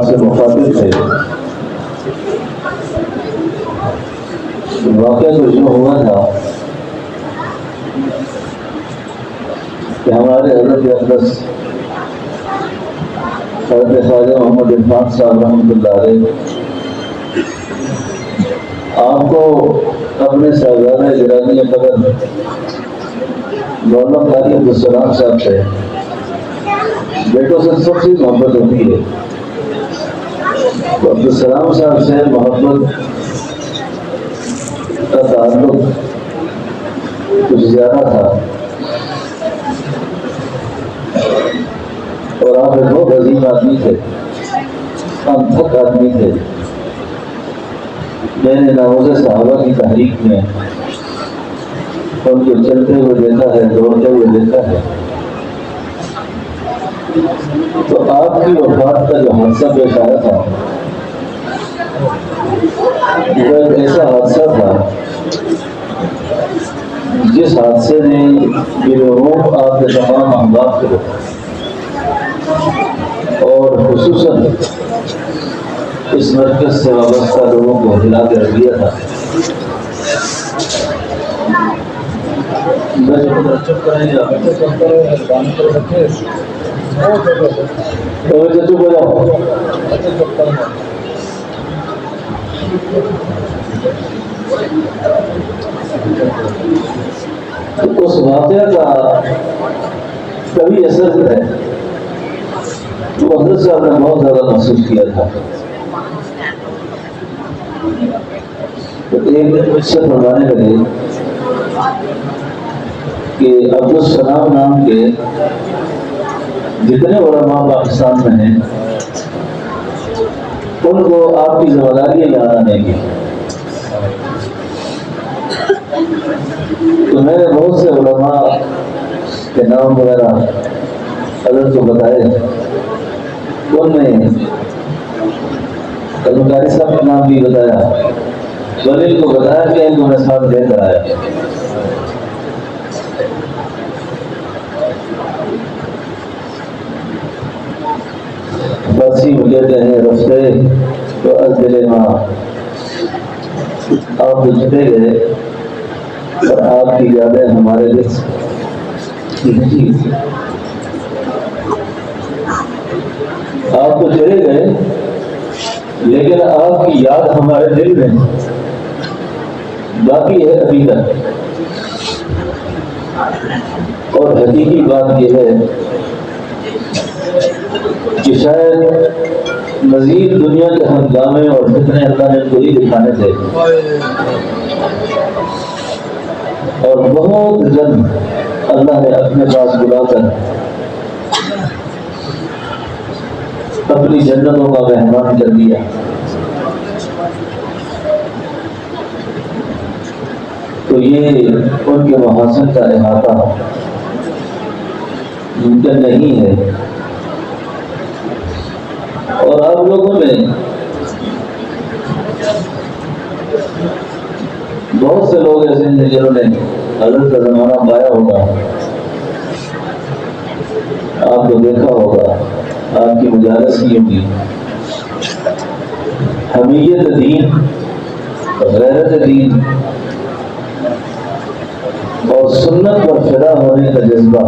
آپ سے مخاطب تھے، واقعہ کچھ یوں ہوا تھا کہ ہمارے حضرت اقدس حضرت خواجہ محمد عرفان صاحب رحمۃ اللہ علیہ آپ کو اپنے صاحبزادہ گرامی قدر مولانا قاری عبدالسلام صاحب سے بیٹوں سے سب سے محبت ہوتی ہے. تو عبدالسلام صاحب سے محبت کا تعلق کچھ زیادہ تھا، اور آپ ایک بہت عظیم آدمی تھے، انتھک آدمی تھے. میں نے ناموز صحابہ کی تحریک میں ان کو چلتے ہوئے دیکھا ہے، دوڑتے ہوئے دیکھا ہے. تو آپ کی وفات کا جو حادثہ پیش آیا تھا وہ ایک ایسا حادثہ تھا جس حادثے نے بالعموم آپ کے تمام احباب کو اور خصوصاً اس مرکز سے وابستہ لوگوں کو ہلا کے رکھ دیا تھا. چپ کریں گے چپ ہو جاؤ. اس واقعہ کا کبھی اثر ہے تو حضرت صاحب نے بہت زیادہ محسوس کیا تھا. تو ایک دن مجھ سے فرمانے لگے کہ عبدالسلام نام کے جتنے علماء پاکستان میں ہیں ان کو آپ کی ذمہ داریاں یاد آنے گی. تو میں نے بہت سے علماء کے نام وغیرہ حضرت کو بتائے. ان میں قاری صاحب کا نام بھی بتایا، ولیل کو بتایا کہ ان کو میں ساتھ لے کر آیا. بسی کہتے ہیں رفتے تو از دل ماں، آپ تو چلے گئے اور آپ کی یادیں ہمارے دل آپ تو چلے گئے لیکن آپ کی یاد ہمارے دل میں باقی ہے ابھی تک. اور حقیقی بات یہ ہے کہ شاید مزید دنیا کے ہنگامے اور فتنے اللہ نے کو ہی دکھانے تھے، اور بہت جلد اللہ نے اپنے پاس بلا کر اپنی جنتوں کا مہمان کر دیا. تو یہ ان کے محاسن کا احاطہ ممکن نہیں ہے. اور آپ لوگوں میں بہت سے لوگ ایسے ہیں جنہوں نے حضرت کا زمانہ پایا ہوگا، آپ کو دیکھا ہوگا، آپ کی مجالس کی ہوگی. حمیت دین، غیرت دین اور سنت پر فدا ہونے کا جذبہ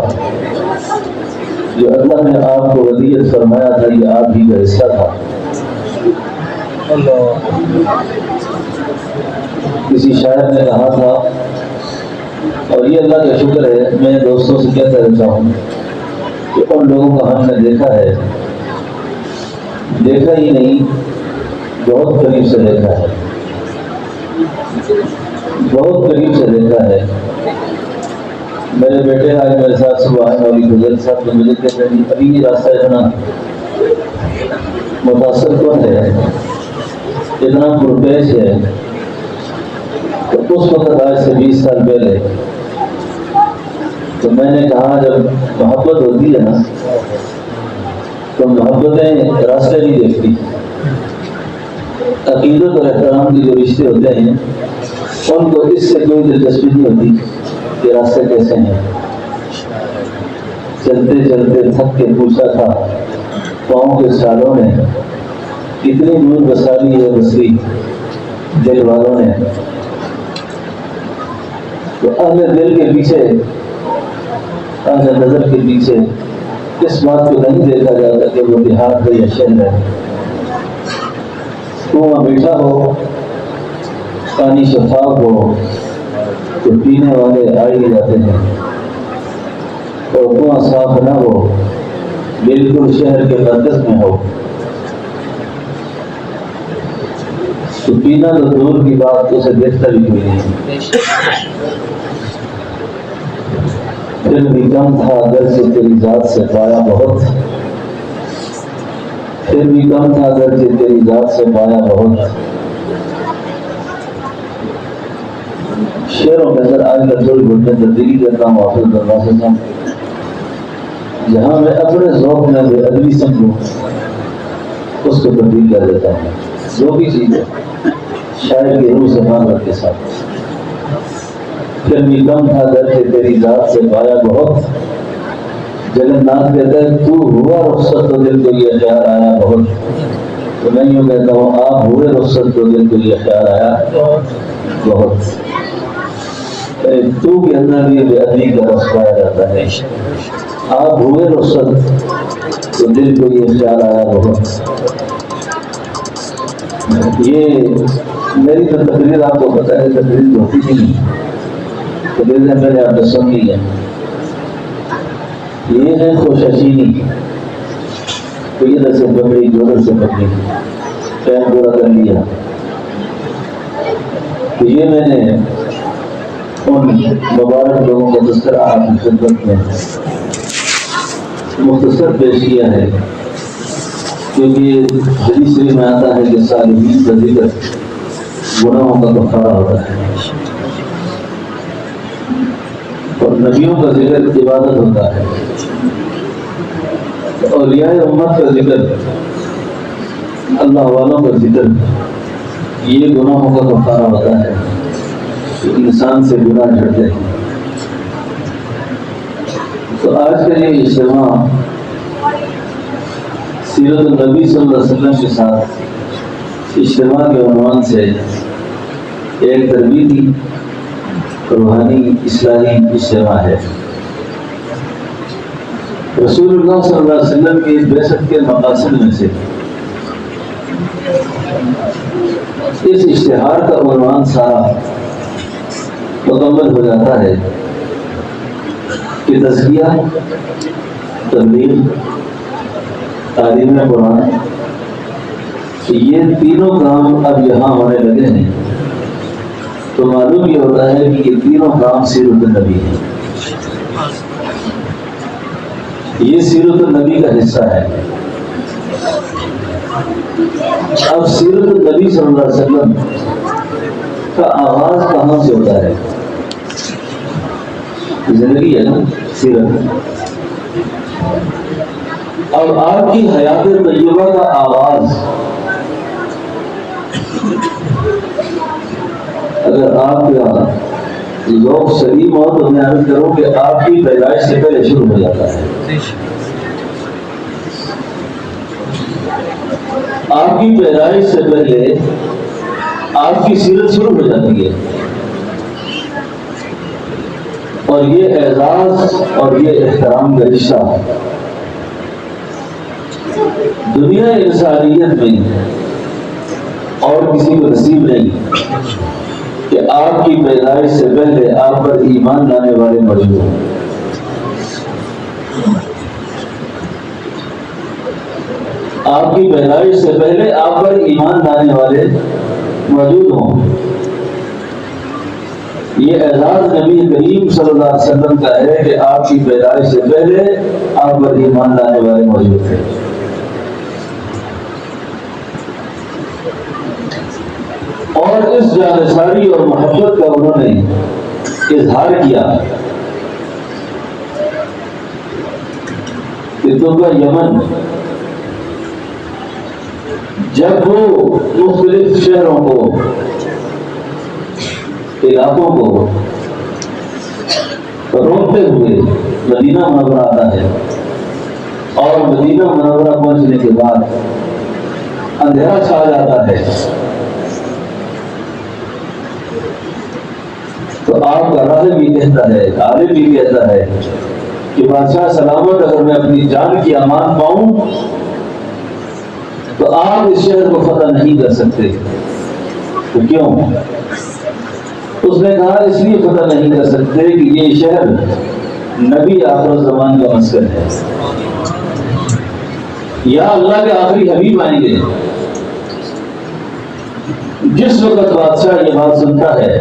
جو اللہ نے آپ کو ودیعت فرمایا تھا، یہ آپ ہی کا حصہ تھا. کسی شاعر نے کہا تھا، اور یہ اللہ کا شکر ہے، میں دوستوں سے کہتا رہتا ہوں کہ ان لوگوں کا ہم نے دیکھا ہے، دیکھا ہی نہیں بہت قریب سے دیکھا ہے، بہت قریب سے دیکھا ہے. میرے بیٹے آج میرے ساتھ صبح آئے والی گزر صاحب نے مجھے کہتے ہیں ابھی یہ راستہ اتنا متاثر کون ہے، اتنا پرپیش ہے. تو اس وقت آج سے 20 سال پہلے تو میں نے کہا جب محبت ہوتی ہے نا تو محبتیں راستے نہیں دیکھتی. عقیدت اور احترام کے جو رشتے ہوتے ہیں ان کو اس سے کوئی دلچسپی نہیں ہوتی کہ راستے کیسے ہیں. چلتے چلتے تھک کے پوچھا تھا پاؤں کے سالوں نے کتنی دور بساری ہے بصری دل والوں نے، تو اہل دل کے پیچھے، اہل نظر کے پیچھے اس بات کو نہیں دیکھا جاتا کہ وہ دیہات ہے یا شہر ہے، کنواں میٹھا ہو، پانی شفاف ہو تو پینے والے آ ہی جاتے ہیں، اور کنواں صاف نہ ہو، بالکل شہر کے مرکز میں ہو تو پینا تو دور کی بات، اسے دیکھتا بھی کوئی نہیں۔ پھر بھی کم تھا اگر سے تیری ذات سے پایا بہت، پھر بھی کم تھا اگر سے تیری ذات سے پایا بہت۔ شعروں کے اندر آج کا تھوڑی بہت میں تبدیلی کرتا ہوں حافظ دربار سے، جہاں میں اپنے ذوق میں بے ادبی سمجھوں اس کو تبدیل کر دیتا ہوں، جو بھی چیز ہے شاعر کی روح سے معرفت کے ساتھ۔ پھر بھی کم تھا در کے تیری ذات سے پایا بہت، جگن ناتھ کہتا ہے تو ہوا رخصت تو دل کو یہ خیال آیا بہت، تو میں یوں کہتا ہوں آپ ہوئے رخصت تو دل کو یہ خیال آیا بہت۔ تو کے اندر بھی بے ادبی کا رس پایا جاتا ہے، آپ ہوئے رخصت تو دل کو یہ خیال آیا بہت۔ یہ میری تو تقریر آپ کو پتہ ہے، تقریر ہوتی نہیں، تقریریں میں نے آپ نے سن لی ہے، یہ ہے خوشاشینی، تو ادھر سے پکڑی ادھر سے پکڑی، ٹائم پورا کر لیا۔ تو یہ میں نے ان مبارک لوگوں کا تذکرہ آپ کی خدمت میں مختصر پیش کیا ہے، کیونکہ حدیث میں آتا ہے کہ صالحین کا ذکر گناہوں کا کفارہ ہوتا ہے، اور نبیوں کا ذکر عبادت ہوتا ہے، اولیاء امت کا ذکر، اللہ والوں کا ذکر، یہ گناہوں کا کفارہ ہوتا ہے، انسان سے گناہ جھڑتے ہیں۔ تو آج کا یہ اجتماع سیرت النبی صلی اللہ علیہ وسلم کے ساتھ اجتماع کے عنوان سے ایک تربیتی روحانی اصلاحی اجتماع ہے۔ رسول اللہ صلی اللہ علیہ وسلم کی بعثت کے مقاصد میں سے اس اشتہار کا عنوان سارا مکمل ہو جاتا ہے کہ تزکیہ، تبلیغ، تعلیم قرآن، یہ تینوں کام اب یہاں ہونے لگے ہیں، تو معلوم یہ ہوتا ہے کہ یہ تینوں کام سیرت النبی ہے، یہ سیرت النبی کا حصہ ہے۔ اب سیرت النبی صلی اللہ علیہ وسلم کا آغاز کہاں سے ہوتا ہے؟ زندگی ہے نا سیرت، اور آپ کی حیات طیبہ کا آغاز، اگر آپ کا ذوق سلیم ہو تو میں عرض کروں کہ آپ کی پیدائش سے پہلے شروع ہو جاتا ہے، آپ کی پیدائش سے پہلے آپ کی سیرت شروع ہو جاتی ہے، اور یہ اعزاز اور یہ احترام کا رشتہ دنیا انسانیت میں اور کسی کو نصیب نہیں کہ آپ کی پیدائش سے پہلے آپ پر ایمان لانے والے موجود ہوں۔ آپ کی پیدائش سے پہلے آپ پر ایمان لانے والے موجود ہوں، یہ اعزاز نبی کریم صلی اللہ علیہ وسلم کا ہے کہ آپ کی پیدائش سے پہلے آپ پر ایمان لانے والے موجود تھے۔ اور اس جانثاری اور محبت کا انہوں نے اظہار کیا کہ ترکا یمن جب وہ مختلف شہروں کو، علاقوں کو روکتے ہوئے مدینہ منورہ آتا ہے، اور مدینہ منورہ پہنچنے کے بعد اندھیرا چھا جاتا ہے، تو آپ کا راہب بھی کہتا ہے، عالم بھی کہتا ہے کہ بادشاہ سلامت اگر میں اپنی جان کی امان پاؤں تو آپ اس شہر کو فتح نہیں کر سکتے۔ تو کیوں؟ اس نے کہا اس لیے فتح نہیں کر سکتے کہ یہ شہر نبی آخر الزمان کا مسکن ہے، یا اللہ کے آخری حبیب آئیں گے۔ جس وقت بادشاہ یہ بات سنتا ہے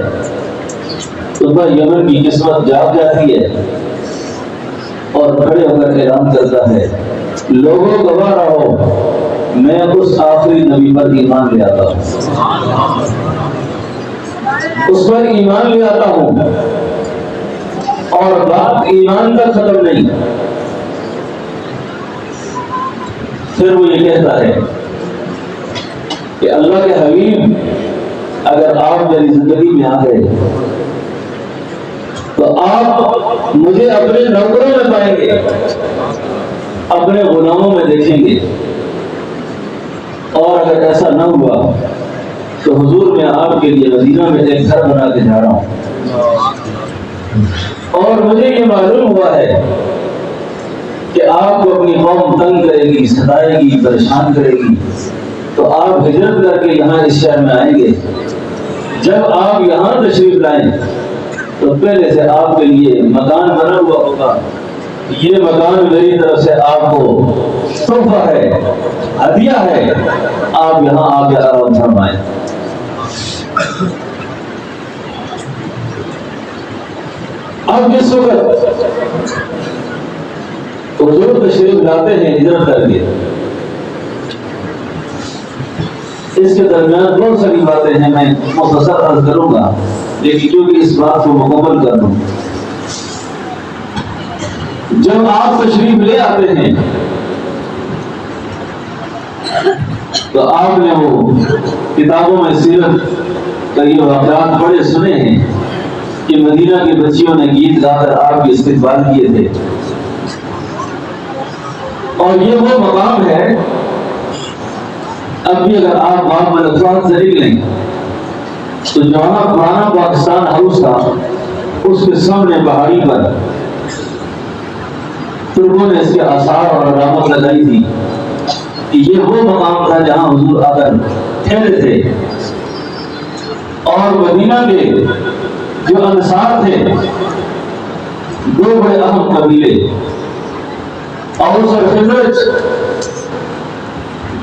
تو وہ یمن کی قسمت جاگ جاتی ہے اور کھڑے ہو کر اعلان کرتا ہے، لوگوں گواہ رہو، میں اس آخری نبی پر ایمان لے آتا ہوں، اس پر ایمان لے آتا ہوں، اور بات ایمان تک ختم نہیں۔ پھر وہ یہ کہتا ہے کہ اللہ کے حبیب اگر آپ میری زندگی میں آ گئے تو آپ مجھے اپنے نوکروں میں پائیں گے، اپنے غلاموں میں دیکھیں گے، اور اگر ایسا نہ ہوا تو حضور میں آپ کے لیے مدینہ میں ایک گھر بنا کے جا رہا ہوں، اور مجھے یہ معلوم ہوا ہے کہ آپ کو اپنی قوم تنگ کرے گی، ستائے گی، پریشان کرے گی، تو آپ ہجرت کر کے یہاں اس شہر میں آئیں گے۔ جب آپ یہاں تشریف لائیں تو پہلے سے آپ کے لیے مکان بنا ہوا ہوگا، یہ مکان میری طرف سے آپ کو تحفہ ہے، ہدیہ ہے، آپ یہاں آ کے آرام فرمائیں۔ اب جس وقت حضور تشریف لاتے ہیں ہجرت کر کے، اس کے درمیان بہت ساری باتیں ہیں، میں مختصر عرض کروں گا، لیکن کیونکہ اس بات کو مکمل کر دوں۔ جب آپ تشریف لے آتے ہیں تو آپ نے وہ کتابوں میں سیرت کا یہ واقعات پڑھے سنے ہیں کہ مدینہ کی بچیوں نے گیت گا کر آپ کی استقبال کیے تھے، اور یہ وہ مقام ہے۔ اب بھی اگر آپ باب الافراد سے نکلیں تو جہاں پرانا پاکستان ہاؤس تھا اس کے سامنے پہاڑی پر ترکوں نے اس کے آثار اور علامت لگائی تھی کہ یہ وہ مقام تھا جہاں حضور آ کر ٹھہرے تھے، اور مدینہ کے جو انصار تھے، دو بڑے اہم قبیلے اوس اور خزرج،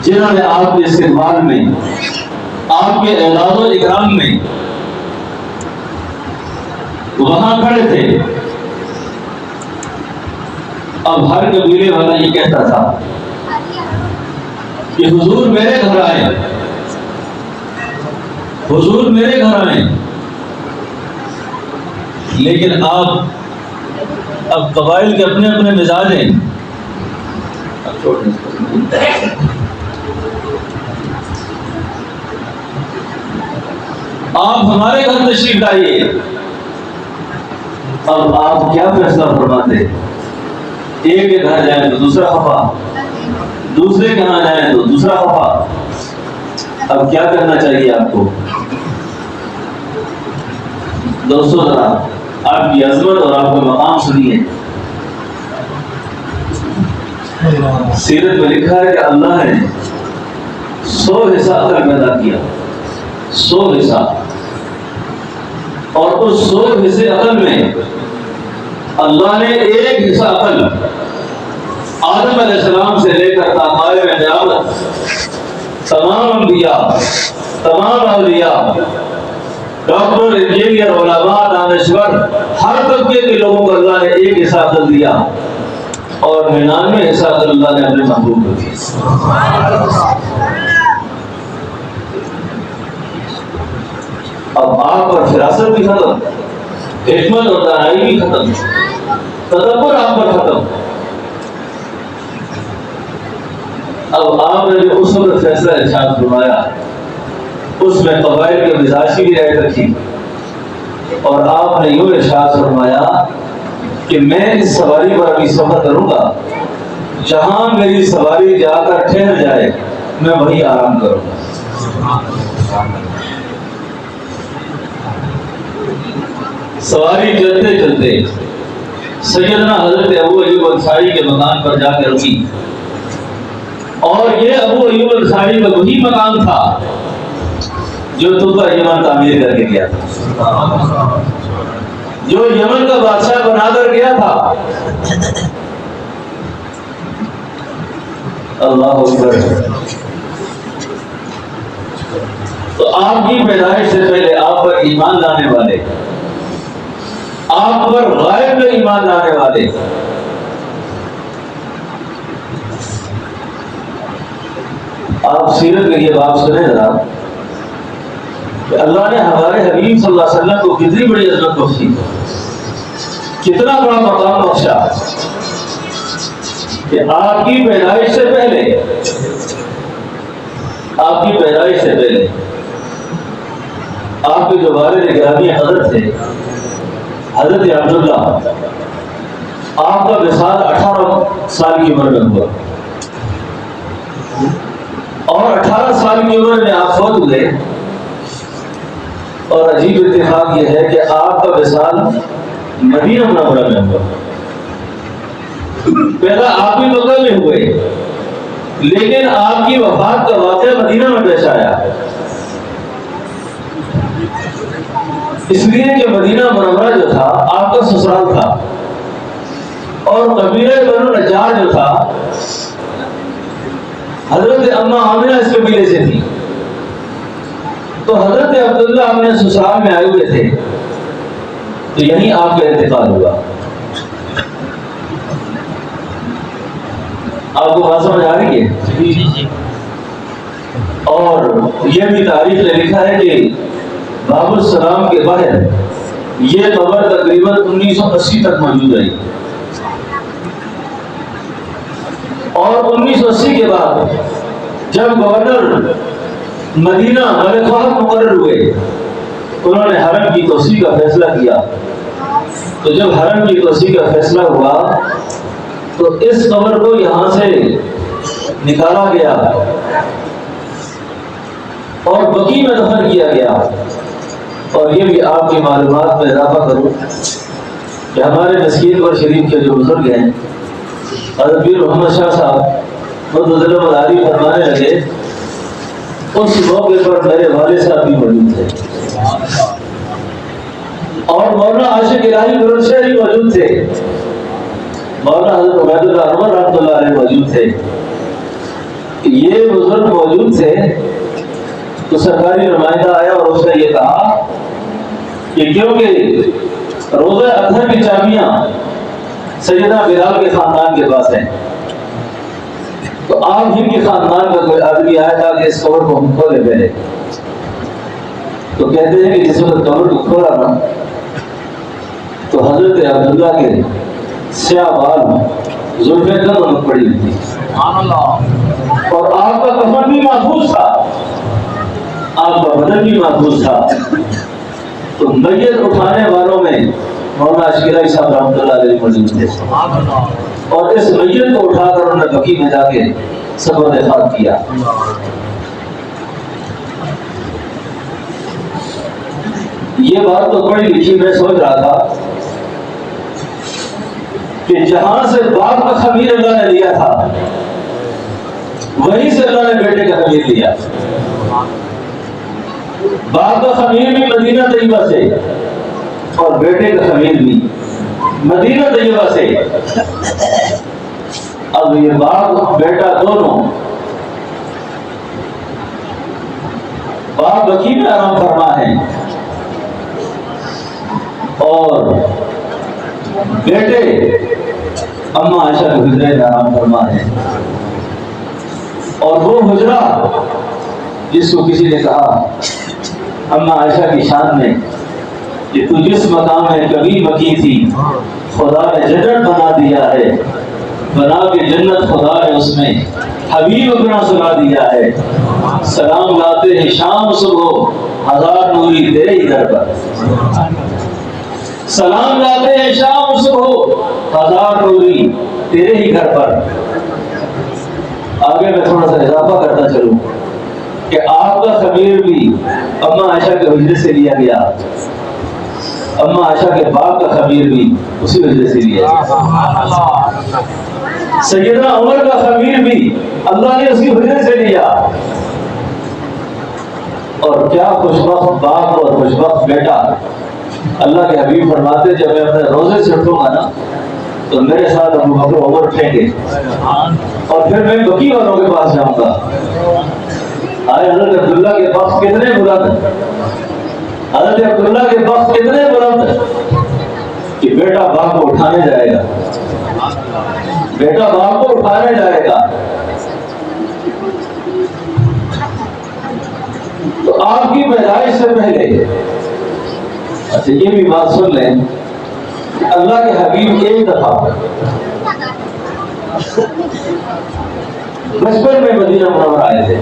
جنہوں نے آپ کے استقبال میں، آپ کے اعزاز و اکرام میں وہاں کھڑے تھے۔ اب ہر قبیلے والا یہ کہتا تھا کہ حضور میرے گھر آئے، حضور میرے گھر آئے، لیکن اب قبائل کے اپنے اپنے مزاج ہیں۔ آپ ہمارے گھر تشریف لائیے، اب آپ کیا فیصلہ فرماتے؟ ایک کے گھر جائیں تو دوسرا خفا، دوسرے کے یہاں جائیں تو دوسرا خفا۔ اب کیا کرنا چاہیے آپ کو؟ دوستو ذرا آپ کی عظمت اور آپ کا مقام سنیے۔ سیرت میں لکھا ہے کہ اللہ نے 100 حصہ عقل پیدا کیا، 100 حصہ، اور اس 100 حصے عقل میں اللہ نے ایک حصہ عقل آدم علیہ السلام سے لے کر تا قائم قیامت تمام انبیاء، تمام اولیاء، ڈاکٹر، انجینئر، علماء، دانشور، ہر طبقے کے لوگوں کو اللہ نے ایک حصہ عقل دیا، اور 99 حصہ عقل اللہ نے اپنے محبوب کو دیا۔ اب آپ پر فراست بھی ختم، حکمت اور دانائی بھی ختم، تدبر آپ پر ختم۔ اب آپ نے جو اس وقت فیصلہ ارشاد فرمایا اس میں قبائل کے مزاج کی بھی رعایت رکھی، اور آپ نے یوں ارشاد فرمایا کہ میں اس سواری پر ابھی سفر کروں گا، جہاں میری سواری جا کر ٹھہر جائے میں وہی آرام کروں گا۔ سواری چلتے چلتے سیدنا حضرت ابو ایوب انصاری کے مکان پر جا کر رکی، اور یہ ابو ایوب انصاری کا وہی مکان تھا جو طوبہ یمن تعمیر کر کے گیا تھا، جو یمن کا بادشاہ بنا کر گیا تھا۔ اللہ اکبر۔ تو آپ کی پیدائش سے پہلے آپ پر ایمان لانے والے، آپ پر غائب میں ایمان لانے والے، آپ سیرت میں یہ بات سنیں ذرا کہ اللہ نے ہمارے حبیب صلی اللہ علیہ وسلم کو کتنی بڑی عظمت بخشی، کتنا بڑا مقام بخشا کہ آپ کی پیدائش سے پہلے، آپ کی پیدائش سے پہلے آپ کے جو والد گرامی حضرت تھے حضرت عبداللہ، آپ کا وصال 18 سال کی عمر میں ہوا، اور 18 سال کی عمر میں آپ فوت ہوئے۔ اور عجیب اتفاق یہ ہے کہ آپ کا وصال مدینہ منورہ میں ہوا، پیدا آپ بھی مکہ میں ہوئے، لیکن آپ کی وفات کا واقعہ مدینہ میں پیش آیا، اس لیے کہ مدینہ منورہ جو تھا آپ کا سسرال تھا، اور قبیلہ بنو نجار جو تھا حضرت اماں آمنہ اس قبیلے سے تھی، تو حضرت عبداللہ اپنے سسرال میں آئے ہوئے تھے، تو یہیں آپ کا انتقال ہوا۔ آپ کو بات سمجھ آ رہی ہے؟ اور یہ بھی تاریخ نے لکھا ہے کہ باب السلام کے باہر یہ قبر تقریباً 1980 تک موجود رہی، اور 1980 کے بعد جب گورنر مدینہ ملک فہد مقرر ہوئے، انہوں نے حرم کی توسیع کا فیصلہ کیا، تو جب حرم کی توسیع کا فیصلہ ہوا تو اس قبر کو یہاں سے نکالا گیا اور بقیع میں دفن کیا گیا۔ اور یہ بھی آپ کی معلومات میں اضافہ کروں کہ ہمارے مسکین پر شریف کے جو بزرگ ہیں حضرت پیر محمد شاہ صاحب مدظلم العاری فرمانے لگے، اس موقع پر میرے والد صاحب بھی موجود تھے، اور مولانا عاشق الہی بلند شہری موجود تھے، مولانا حضرت عبید اللہ انور رحمۃ اللہ علیہ موجود تھے۔ یہ بزرگ موجود تھے تو سرکاری نمائندہ آیا اور اس نے یہ کہا کہ کیونکہ روزہ اطہر کی چابیاں سیدنا بلال کے خاندان کے پاس ہیں، تو آپ ہی کے خاندان کا کوئی آدمی آیا تھا کہ اس قبر کو ہم کھولے پہلے، تو کہتے ہیں کہ جس وقت قبر کو کھولا نا تو حضرت عبداللہ کے سیاہ بال زلفیں کم پڑی ہوئی تھی، اور آپ کا کفن بھی محفوظ تھا، آپ کا بدن بھی محفوظ تھا۔ تو میت اٹھانے والوں میں مولانا عاشق الہی صاحب رحمۃ اللہ علیہ موجود تھے، اور اس میت کو اٹھا کر انہوں نے بقیع میں جا کے سبر خاک کیا۔ یہ بات تو پڑھی لکھی میں سوچ رہا تھا کہ جہاں سے باپ کا خمیر اللہ نے لیا تھا وہیں سے اللہ نے بیٹے کا خمیر لیا۔ باپ کا خمیر بھی مدینہ طیبہ سے اور بیٹے کا خمیر بھی مدینہ طیبہ سے۔ اب یہ باپ بیٹا دونوں، باپ بقیع میں آرام فرما ہے اور بیٹے اماں عائشہ کے حجرے میں آرام فرما ہے۔ اور وہ حجرہ جس کو کسی نے کہا اماں عائشہ کی شان میں کہ تو جس مقام میں کبھی بقی تھی خدا نے جنت بنا دیا ہے، بنا کے جنت خدا نے اس میں حبیب اپنا سنا دیا ہے، سلام لاتے ہیں شام صبح ہزار نوری تیرے ہی در پر، سلام لاتے ہیں شام صبح ہزار نوری تیرے ہی گھر پر۔ آگے میں تھوڑا سا اضافہ کرتا چلوں کہ آپ کا خمیر بھی اما عائشہ کے حجرے سے لیا گیا، اما عائشہ کے باپ کا خمیر بھی اسی حجرے سے لیا گیا، سیدنا عمر کا خمیر بھی اللہ نے اسی حجرے سے لیا۔ اور کیا خوشبخت باپ اور خوشبخت بیٹا، اللہ کے حبیب فرماتے جب میں اپنے روزے سے اٹھوں گا نا تو میرے ساتھ ابو بکر عمر اٹھیں گے اور پھر میں بقی والوں کے پاس جاؤں گا۔ آئے حضرت عبداللہ کے بخت کتنے بلند، حضرت عبداللہ کے بخت کتنے بلند کہ بیٹا باپ کو اٹھانے جائے گا، بیٹا باپ کو اٹھانے جائے گا۔ تو آپ کی پیدائش سے پہلے اچھا یہ بھی بات سن لیں، اللہ کے حبیب ایک دفعہ بچپن میں مدینہ منورہ آئے تھے،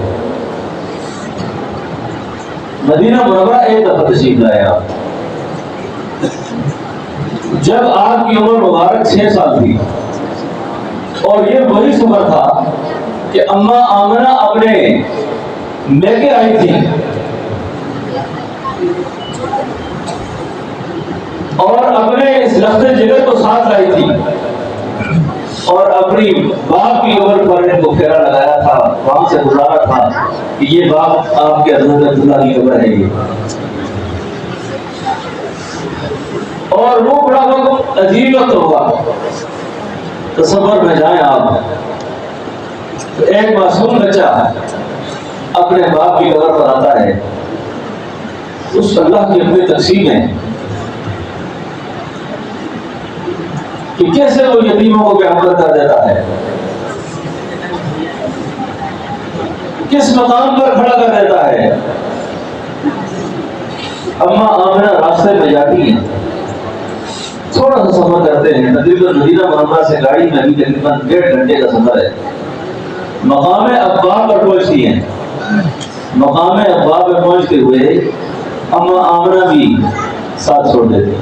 مدینہ منورہ ایک دفعہ تشریف لائے آپ، جب آپ کی عمر مبارک 6 سال تھی، اور یہ وہی سفر تھا کہ اما آمنہ اپنے میکے آئی تھی اور اپنے اس لفظ جگر کو ساتھ لائی تھی اور اپنی باپ کی عمر پر ان کو پھیرا لگایا تھا، وہاں سے گزارا تھا کہ یہ باپ آپ کے حضرت عبداللہ کی عمر ہے یہ، اور وہ بڑا وقت عجیب وقت ہوا۔ تصور میں جائیں آپ، ایک معصوم بچہ اپنے باپ کی قبر پر آتا ہے، اس اللہ کی اپنی تقسیم ہے کہ کیسے وہ یتیموں کو پیغمبر کر دیتا ہے، کس مقام پر کھڑا کر دیتا ہے۔ اما آمنہ راستے میں جاتی ہیں، تھوڑا سا سفر کرتے ہیں، تقریباً مدینہ منورہ سے گاڑی میں بھی تقریباً 1.5 گھنٹے کا سفر ہے، مقام ابوا پر پہنچتی ہیں، مقام ابوا پر پہنچتے ہوئے اما آمنہ بھی ساتھ چھوڑ دیتے ہیں۔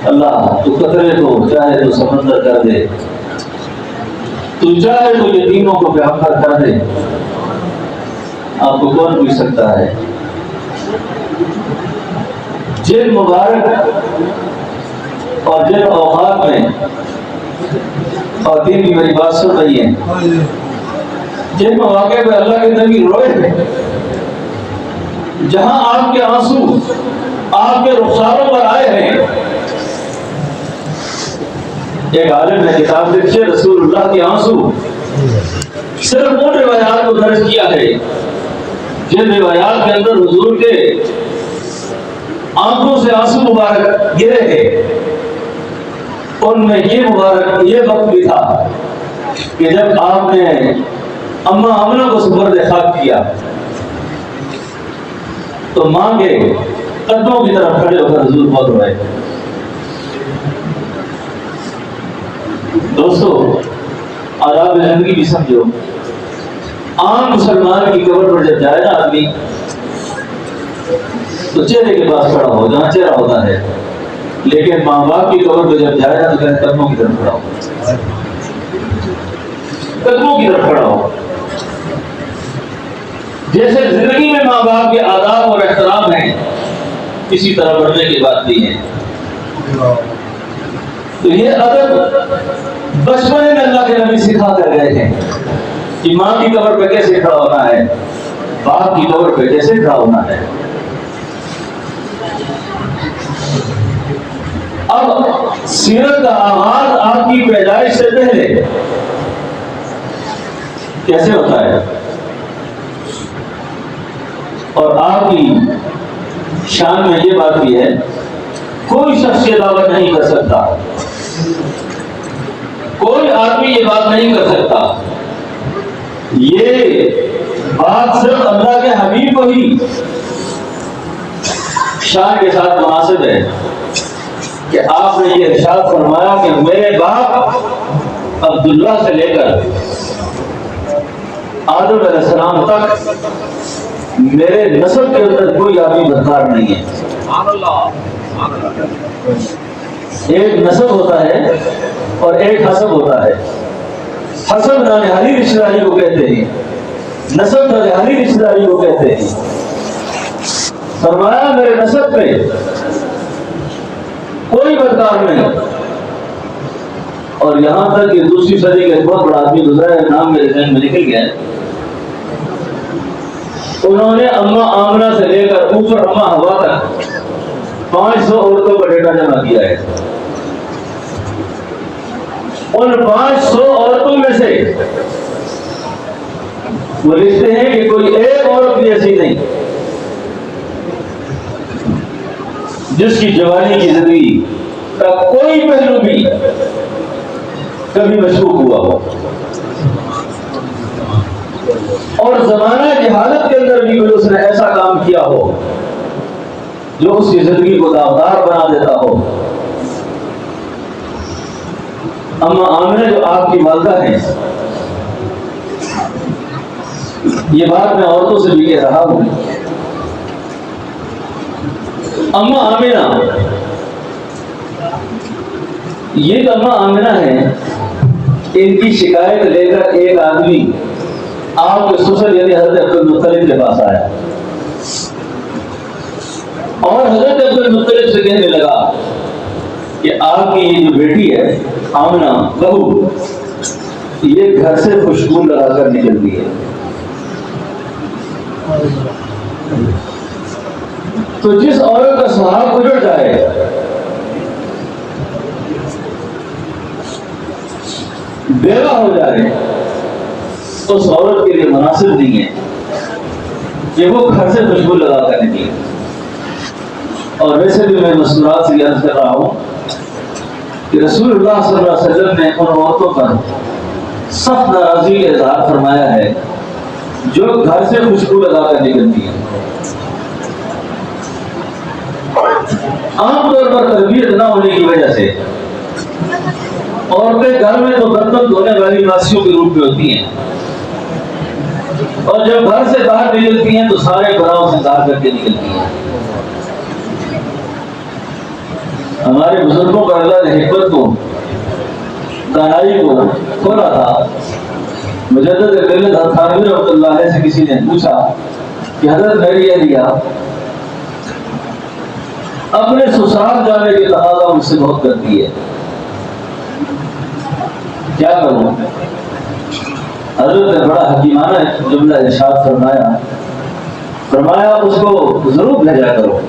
اللہ تو قطرے کو چاہے تو سمندر کر دے، تو چاہے تو یتیموں کو پیغمبر کر دے، آپ کو کون پوچھ سکتا ہے؟ جن مبارک اور جن اوقات میں خواتین کی میری بات سن رہی ہیں، جن مواقع پہ اللہ کے نبی روئے تھے، جہاں آپ کے آنسو آپ کے رخساروں پر آئے ہیں، ایک عالم نے کتاب لکھی ہے رسول اللہ کے آنسو، صرف ان روایات کو درج کیا ہے جن روایات کے اندر حضور کے آنکھوں سے آنسو مبارک گرے ہیں، ان میں یہ مبارک یہ وقت بھی تھا کہ جب آپ نے اما آمنہ کو سپرد خاک کیا تو ماں کے قدموں کی طرف کھڑے ہو کر حضور بہت روئے۔ دوستو آداب زندگی بھی سمجھو، عام مسلمان کی قبر پر جب جائے نا آدمی تو چہرے کے پاس کھڑا ہو جہاں چہرہ ہوتا ہے، لیکن ماں باپ کی قبر پر جب جائے نا تو کہتے قدموں کی طرف کھڑا ہو، قدموں کی طرف کھڑا ہو۔ جیسے زندگی میں ماں باپ کے آداب اور احترام ہیں، اسی طرح بڑھنے کی بات بھی ہے۔ تو یہ ادب بچپن میں اللہ کے نبی سکھا کر گئے ہیں کہ ماں کی قبر پہ کیسے کھڑا ہونا ہے، باپ کی قبر پہ کیسے کھڑا ہونا ہے۔ اب سیرت کا آغاز آپ کی پیدائش سے پہلے کیسے ہوتا ہے، اور آپ کی شان میں یہ بات بھی ہے کوئی شخص یہ دعویٰ نہیں کر سکتا، کوئی آدمی یہ بات نہیں کر سکتا، یہ بات صرف اللہ کے حبیب کو ہی شان کے ساتھ مناسب ہے کہ آپ نے یہ ارشاد فرمایا کہ میرے باپ عبداللہ سے لے کر آدم علیہ السلام تک میرے نسل کے اندر کوئی آدمی بدکار نہیں ہے۔ ایک نسب ہوتا ہے اور ایک حسب ہوتا ہے۔ حسب نانہاری رشتہ داری کو کہتے ہیں، نسب نانہاری رشتہ داری کو کہتے ہیں۔ فرمایا میرے نسب پہ کوئی بدکار نہیں۔ اور یہاں تک کہ دوسری صدی کا ایک بہت بڑا آدمی گزرا ہے، نام میرے ذہن میں نکل گیا ہے، انہوں نے اماں آمنہ سے لے کر اوپر اماں ہوا تک 500 عورتوں کا ڈیٹا جمع کیا ہے۔ ان 500 عورتوں میں سے وہ لکھتے ہیں کہ کوئی ایک عورت بھی ایسی نہیں جس کی جوانی کی زندگی کا کوئی پہلو بھی کبھی مشکوک ہوا ہو، اور زمانہ کی حالت کے اندر بھی کوئی اس نے ایسا کام کیا ہو جو اس کی زندگی کو داغدار بنا دیتا ہو۔ اما آمنہ جو آپ کی والدہ ہیں، یہ بات میں عورتوں سے بھی کہہ رہا ہوں، اما آمنہ، یہ اما آمنہ ہے، ان کی شکایت لے کر ایک آدمی آپ کے سسر یعنی حضرت عبدالمطلب کے پاس آیا، اور حضرت عبدالمطلب سے کہنے لگا کہ آپ کی یہ جو بیٹی ہے آمنہ بہو، یہ گھر سے خوشبو لگا کر نکلتی ہے، تو جس عورت کا سہاگ اجڑ جائے بیوہ ہو جائے اس عورت کے لیے مناسب نہیں ہے کہ وہ گھر سے خوشبو لگا کر نکلے۔ اور ویسے بھی میں مسکرات سے عرض کر رہا ہوں کہ رسول اللہ صلی اللہ علیہ وسلم نے ان عورتوں پر سخت ناراضگی کا اظہار فرمایا ہے جو گھر سے خوشبو لگا کر نکلتی ہیں۔ عام طور پر تربیت نہ ہونے کی وجہ سے عورتیں گھر میں تو برتن دھونے والی داسیوں کے روپ میں ہوتی ہیں، اور جب گھر سے باہر نکلتی ہیں تو سارے گناہوں سے انکار کر کے نکلتی ہیں۔ ہمارے بزرگوں کا اللہ نے حکمت کو، دانائی کو کھولا تھا۔ مجدد ملت حضرت تھانوی رحمۃ اللہ علیہ سے کسی نے پوچھا کہ حضرت میری اہلیہ اپنے سسرال جانے کے تقاضا مجھ سے بہت کرتی ہے، کیا کروں؟ حضرت نے بڑا حکیمانہ جملہ ارشاد فرمایا اس کو ضرور بھیجا کرو۔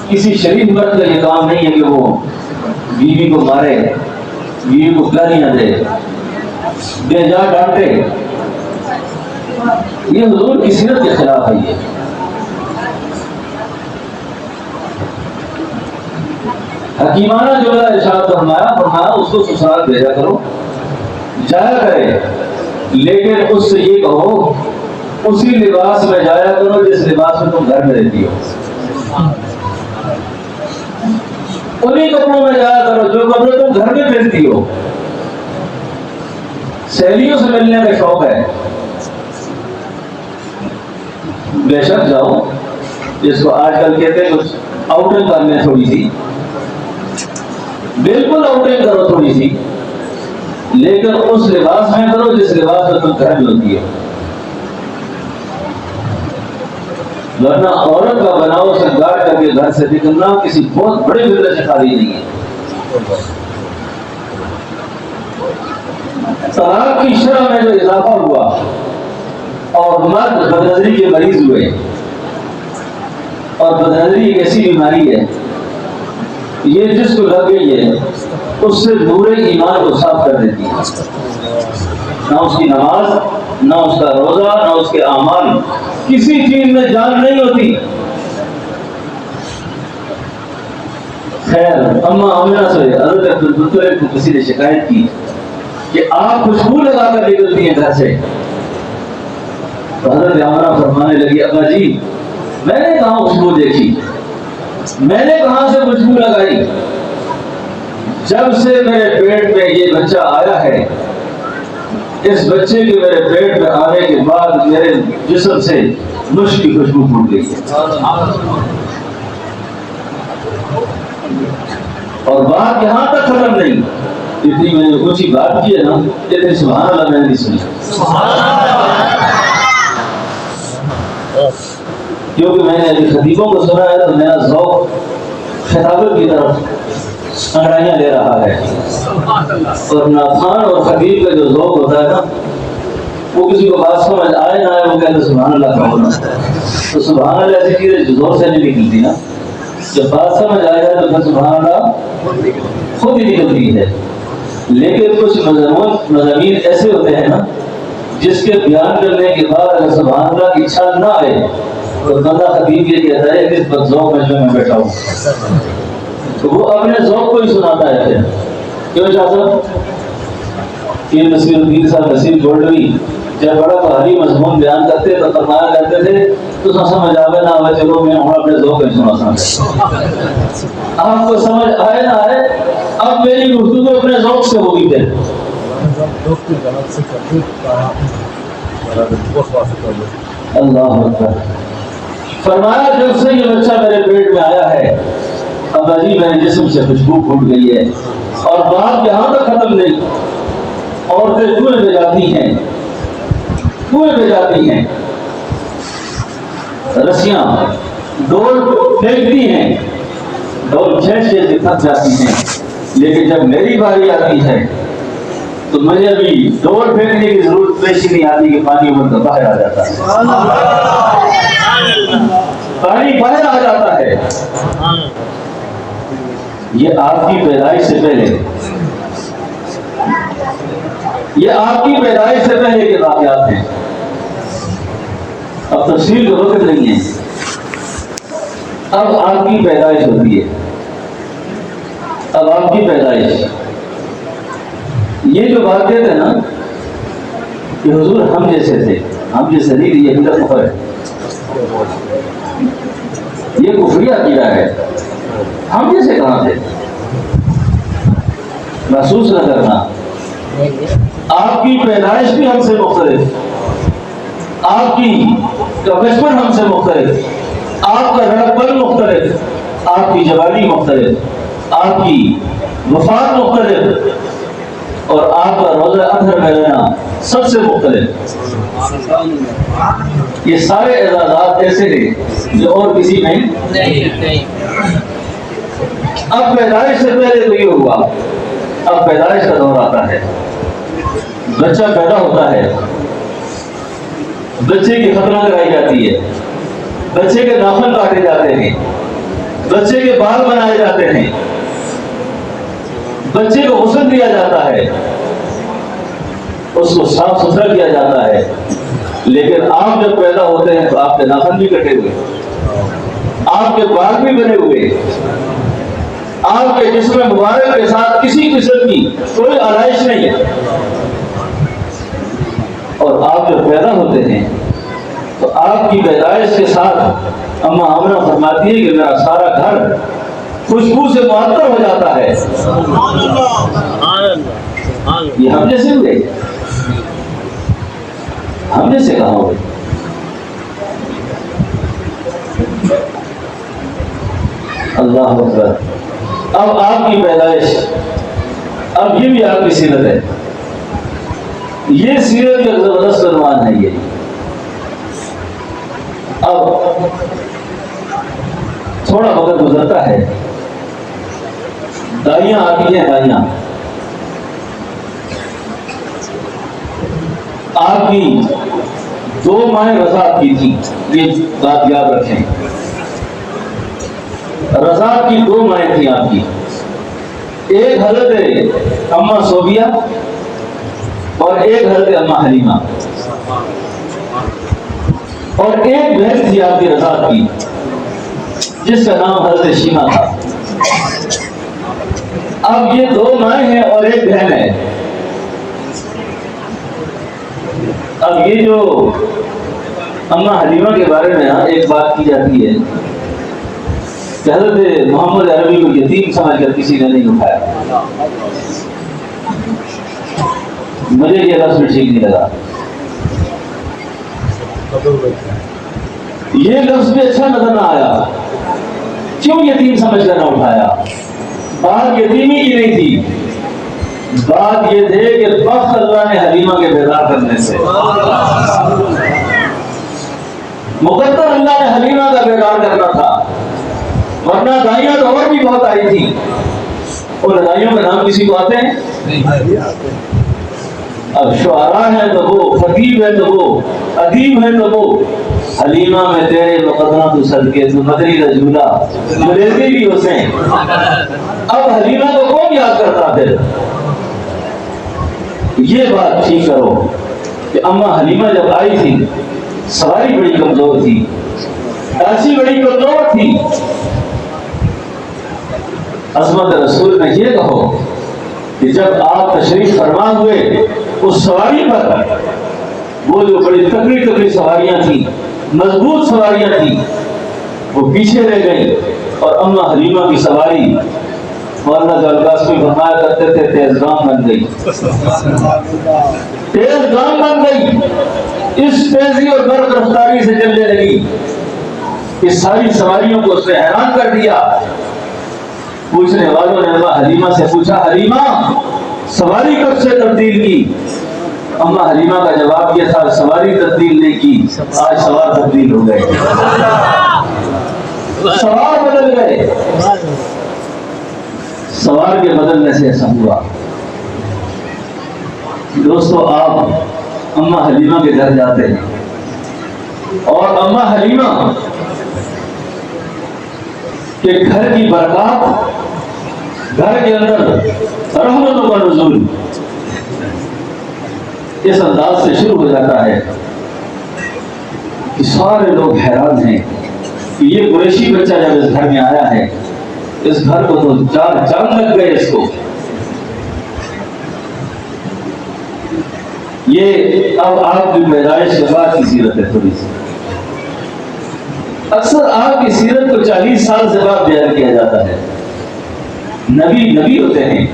کسی شریف مرد کا یہ کام نہیں ہے کہ وہ بیوی کو مارے، بیوی کو گالیاں دے، بے جا ڈانٹے، یہ حضور کی سیرت کے خلاف ہے۔ یہ حکیمانہ جملہ ارشاد فرمایا اس کو سسرال بھیجا کرو، جایا کرے، لیکن اس سے یہ کہو اسی لباس میں جایا کرو جس لباس میں تم گھر میں رہتی ہو، انہی کپڑوں میں جایا کرو جو کپڑے تم گھر میں پہنتی ہو۔ سہیلیوں سے ملنے کا شوق ہے، بے شک جاؤ، جس کو آج کل کہتے ہیں کچھ آؤٹنگ کرنے، تھوڑی سی بالکل آؤٹنگ کرو تھوڑی سی، لیکن اس لباس میں کرو جس لباس میں تم گھر میں ہوتی ہے، ورنہ عورت کا بناؤ سے گاڑ کر کے گھر سے نکلنا کسی بہت بڑے بدعت سے خالی نہیں ہے۔ طلاق کی شرح میں جو اضافہ ہوا اور مرد بدنظری کے مریض ہوئے، اور بدنظری ایک ایسی بیماری ہے یہ جس کو لگ گئی ہے اس سے نور ایمان کو صاف کر دیتی ہے، نہ اس کی نماز، نہ اس کا روزہ، نہ اس کے اعمال، کسی چیز میں جان نہیں ہوتی۔ خیر، اما آمنہ سے حضرت عبدالمطلب کو کسی نے شکایت کی کہ آپ خوشبو لگا کر نکلتی ہیں گھر سے، تو حضرت آمنہ فرمانے لگی ابا جی میں نے کہاں خوشبو دیکھی، میں نے کہاں سے خوشبو لگائی، جب سے میرے پیٹ میں یہ بچہ آیا ہے، اس بچے کے میرے پیٹ میں آنے کے بعد میرے جسم سے مشک کی خوشبو پھوٹ گئی ہے۔ اور بات یہاں تک ختم نہیں، اتنی میں نے اونچی بات کی ہے نا، اتنی سبحان اللہ میں نے نہیں سنی، کیونکہ میں نے ابھی خطیبوں کو سنا ہے تو میرا ذوق خطابت کی طرف انگڑائیاں لے رہا ہے، اور ناخوان اور خطیب کا جو ذوق ہوتا ہے نا، وہ کسی کو بات سمجھ آئے نہ آئے وہ کہتے سبحان اللہ کہو نا، تو سبحان اللہ ایسی چیزیں جو زور سے نہیں نکلتی نا، جب بات سمجھ آ جائے تو پھر سبحان اللہ خود ہی نکلتی ہے۔ لیکن کچھ مضامین ایسے ہوتے ہیں نا جس کے بیان کرنے کے بعد اگر سبحان اللہ کی اچھا نہ آئے تو بندہ خطیب یہ کہتا ہے کہ اس بدذوق میں جو میں بیٹھا ہوں، تو وہ اپنے ذوق کو ہی سناتا ہے۔ پھر کیوں شاہ صاحب یہ نصیر الدین صاحب نصیر گولڈوی جب بڑا بھاری مضمون بیان کرتے تو فرمایا کرتے تھے تو سمجھ آوے نہ آوے چلو میں ہوں اپنے ذوق میں سنا سکتا، آپ کو سمجھ آئے نہ آئے اب میری گفتگو اپنے ذوق سے ہوگی۔ پھر اللہ اکبر، فرمایا جب سے یہ بچہ میرے پیٹ میں آیا ہے ابا جی میرے جسم سے خوشبو پھوٹ گئی ہے، اور بات یہاں تک ختم نہیں، عورتیں کنویں پہ جاتی ہیں، کنویں پہ جاتی ہیں، رسیاں ڈول پھینکتی ہیں، ڈول کھینچ کے تھک جاتی ہیں، لیکن جب میری باری آتی ہے تو مجھے ابھی ڈول پھینکنے کی ضرورت پیش ہی نہیں آتی کہ پانی اوپر باہر آ جاتا ہے، پانی باہر آ جاتا ہے۔ یہ آپ کی پیدائش سے پہلے، یہ آپ کی پیدائش سے پہلے کے واقعات ہیں، اب تفصیل کا وقت نہیں ہے، اب آپ کی پیدائش ہوتی ہے، اب آپ کی پیدائش، یہ جو واقعے تھے نا کہ حضور ہم جیسے تھے، ہم جیسے نہیں، یہ عقیدہ کفر ہے، یہ کفری عقیدہ ہے، ہم جیسے کہاں تھے، محسوس نہ کرنا، آپ کی پیدائش بھی ہم سے مختلف، آپ کی بچپن ہم سے مختلف، آپ کا لڑکپن مختلف، آپ کی جوانی مختلف، آپ کی وفات مختلف، اور آپ کا روزہ اثر میں رہنا سب سے مختلف۔ یہ سارے اعزازات ایسے ہیں جو اور کسی میں نہیں۔ اب پیدائش سے پہلے تو یہ ہوا، اب پیدائش کا دور آتا ہے، بچہ پیدا ہوتا ہے، بچے کی ختنہ کرائی جاتی ہے، بچے کے ناخن کاٹے جاتے ہیں، بچے کے بال بنائے جاتے ہیں، بچے کو غسل دیا جاتا ہے، اس کو صاف ستھرا کیا جاتا ہے، لیکن آپ جب پیدا ہوتے ہیں تو آپ کے ناخن بھی کٹے ہوئے، آپ کے بال بھی بنے ہوئے، آپ کے جسم مبارک کے ساتھ کسی قسم کی کوئی آلائش نہیں ہے، اور آپ جب پیدا ہوتے ہیں تو آپ کی پیدائش کے ساتھ اماں آمنہ فرماتی ہے کہ میرا سارا گھر خوشبو سے معطر ہو جاتا ہے۔ یہ ہم جیسے ہوئے، ہم جیسے کہاں ہوئے؟ اللہ اکبر۔ اب آپ کی پیدائش، اب یہ بھی آپ کی سیرت ہے، یہ سیرت کا زبردست عنوان ہے۔ یہ اب تھوڑا وقت گزرتا ہے، دائیاں آتی ہیں، دائیاں آپ کی 2 مائیں رضاعت کی تھی، یہ بات یاد رکھیں، رضاعت کی 2 مائیں تھیں آپ کی، ایک حضرت اماں صوبیہ اور ایک حضرت اماں حلیمہ، اور ایک بہن تھی آپ کی رضاعت کی جس کا نام حضرت شیمہ تھا۔ اب یہ 2 مائیں ہیں اور ایک بہن ہے۔ اب یہ جو اماں حلیمہ کے بارے میں ایک بات کی جاتی ہے کہ حضرت محمد عربی کو یتیم سمجھ کر کسی نے نہیں اٹھایا، مجھے یہ لفظ بھی ٹھیک نہیں لگا، یہ لفظ بھی اچھا نظر نہ آیا، کیوں یتیم سمجھ کر نہ اٹھایا؟ بات یتیمی کی نہیں تھی، بات یہ تھے کہ بخت اللہ نے حلیمہ کے بیدار کرنے سے، مقدر اللہ نے حلیمہ کا بیدار کرنا تھا، ورنہ دائیاں تو اور بھی بہت آئی تھی، اور دائیوں کا نام کسی کو آتے ہیں؟ اب شعراء ہیں تو وہ، خطیب ہے تو وہ، ادیب ہے تو وہ، حلیمہ میں تیرے مقدمہ تو صدقے تو مدری رجولہ مریضی بھی اسے۔ اب حلیمہ کو کون یاد کرتا پھر؟ یہ بات ٹھیک کرو کہ اماں حلیمہ جب آئی تھی سواری بڑی کمزور تھی، ایسی بڑی کمزور تھی، عظمت رسول میں یہ کہو کہ جب آپ تشریف فرما ہوئے اس سواری پر، وہ جو بڑی تکڑی تکڑی سواریاں تھیں، مضبوط سواریاں تھیں، وہ پیچھے رہ گئی، اور اماں حلیمہ کی سواری مولانا جلگاس میں فرمایا کرتے تھے تیز گام بن گئی، تیز گام بن گئی، اس تیزی اور برق رفتاری سے چلنے لگی کہ ساری سواریوں کو اس نے حیران کر دیا۔ پوچھنے والوں نے اماں حلیمہ سے پوچھا، حلیمہ سواری کب سے تبدیل کی؟ اماں حلیمہ کا جواب یہ تھا، سواری تبدیل نہیں کی، آج سوار تبدیل ہو گئے، سوار بدل گئے۔ سوار کے بدلنے سے ایسا ہوا۔ دوستو، آپ اماں حلیمہ کے گھر جاتے ہیں اور اماں حلیمہ کہ گھر کی برکات، گھر کے اندر رحمتوں کا نزول اس انداز سے شروع ہو جاتا ہے کہ سارے لوگ حیران ہیں کہ یہ قریشی بچہ جب اس گھر میں آیا ہے، اس گھر کو تو چار چاند لگ گئے اس کو۔ یہ اب آپ کی پیدائش کے بعد کی سیرت ہے تھوڑی سی۔ اکثر آپ کی سیرت کو 40 سال سے بعد بیان کیا جاتا ہے۔ نبی نبی ہوتے ہیں،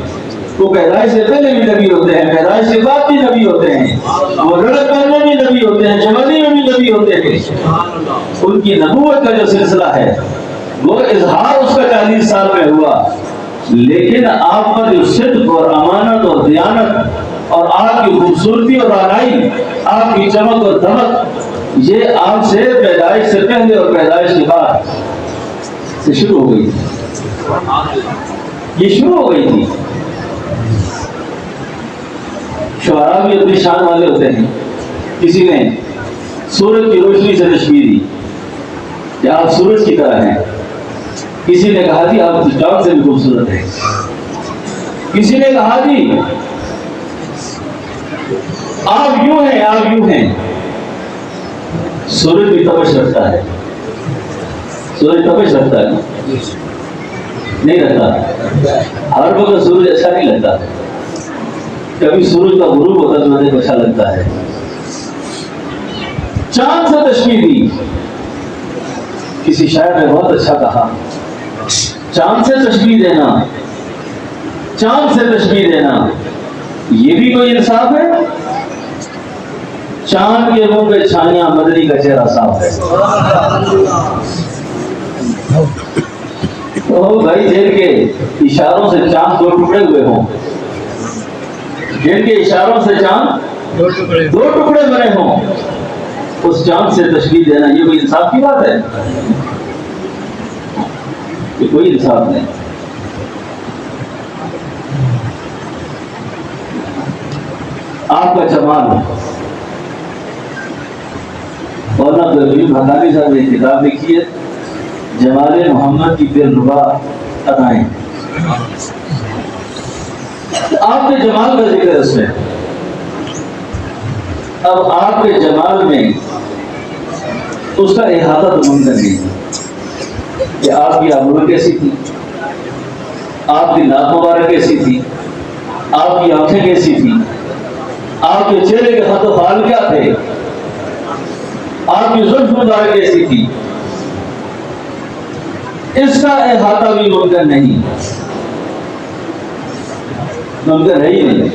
وہ پیدائش سے پہلے بھی نبی ہوتے ہیں، پیدائش کے بعد بھی نبی ہوتے ہیں، وہ لڑکپن میں بھی نبی ہوتے ہیں، جوانی میں بھی نبی ہوتے ہیں۔ ان کی نبوت کا جو سلسلہ ہے وہ اظہار اس کا 40 سال میں ہوا، لیکن آپ پر جو صدق اور امانت اور دیانت اور آپ کی خوبصورتی اور رعنائی، آپ کی چمک اور دمک، یہ آپ سے پیدائش سے پہلے اور پیدائش کے بعد سے شروع ہو گئی تھی، یہ شروع ہو گئی تھی۔ شعراء بھی اپنی شان والے ہوتے ہیں۔ کسی نے سورج کی روشنی سے تشبیہ دی کہ آپ سورج کی طرح ہیں، کسی نے کہا جی آپ چاند سے بھی خوبصورت ہیں، کسی نے کہا جی آپ یوں ہیں، آپ یوں ہیں۔ سورج بھی تپش رکھتا ہے، سورج تپش رکھتا ہے نہیں رکھتا، ہر وقت سورج اچھا نہیں لگتا، کبھی سورج کا غروب ہوتا تو مجھے اچھا لگتا ہے۔ چاند سے تشبیہ دی، کسی شاعر نے بہت اچھا کہا، چاند سے تشبیہ دینا، چاند سے تشبیہ دینا یہ بھی کوئی انصاف ہے؟ چاند کے منہ پہ چھائیاں، مدنی کا چہرہ صاف ہے۔ تو بھائی جن کے اشاروں سے چاند دو ٹکڑے ہوئے ہوں، جن کے اشاروں سے چاند دو ٹکڑے بنے ہوں، اس چاند سے تشبیہ دینا یہ کوئی انصاف کی بات ہے؟ یہ کوئی انصاف نہیں۔ آپ کا جمال، مولانا عبدالرحیم حقانی صاحب نے کتاب لکھی ہے جمال محمد کی دلربا ادائیں، آپ کے جمال کا ذکر ہے اس میں۔ اب آپ کے جمال میں اس کا احاطہ تو ممکن نہیں کہ آپ کی آبرو کیسی تھی، آپ کی ناک مبارک کیسی تھی، آپ کی آنکھیں کیسی تھی، آپ کے چہرے کے خط و خال کیا تھے، آپ کی زلف مبارک کیسی تھی، اس کا احاطہ بھی ممکن نہیں، ممکن ہے ہی نہیں۔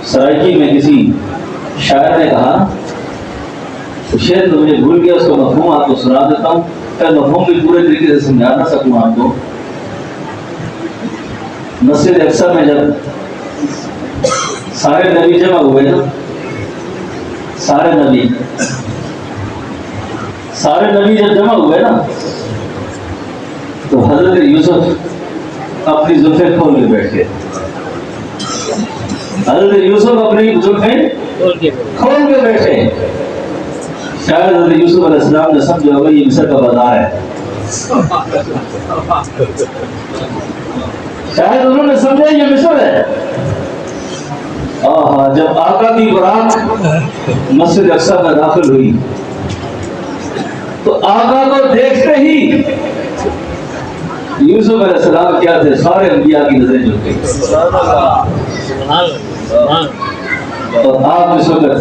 سرائکی میں کسی شاعر نے کہا، شعر تو مجھے بھول گیا، اس کا مفہوم آپ کو سنا دیتا ہوں کا مفہوم بھی پورے طریقے سے سمجھا نہ سکوں آپ کو. مسجد اقصی میں جب سارے نبی جمع ہوئے نا، سارے نبی جب جمع ہوئے نا، تو حضرت یوسف اپنی زلفیں کھول کے بیٹھ گئے. حضرت یوسف اپنی زلفیں کھول کے بیٹھے. شاید حضرت یوسف علیہ السلام نے سمجھا ہوگا یہ مصر کا بازار ہے. شاید انہوں نے سمجھا یہ مصر ہے. جب آقا کی برات مسجد اقصی میں داخل ہوئی تو آقا کو دیکھتے ہی یوسف علیہ السلام کیا تھے، سارے انبیاء کی نظریں جھک گئی. اور آپ اس وقت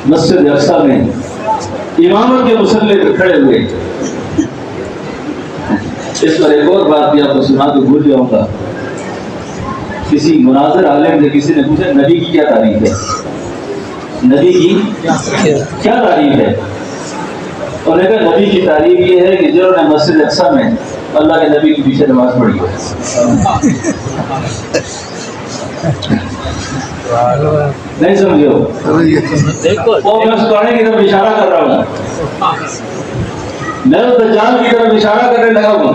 مسجد اقصی میں امامت کے مصلی پہ کھڑے ہوئے. اس پر ایک اور بات بھی آپ کو سنا تو بھول جاؤں گا. کسی مناظر عالم سے کسی نے پوچھا نبی کی کیا تعریف ہے، نبی کی کیا تعریف ہے؟ انہوں نے کہا نبی کی تعریف یہ ہے کہ جنہوں نے مسجد اقصی میں اللہ کے نبی کے پیچھے نماز پڑھی ہے. نہیں سمجھو؟ اور میں اس پڑھنے کی طرف اشارہ کر رہا ہوں، میں اس دجال کی طرف اشارہ کرنے لگا ہوں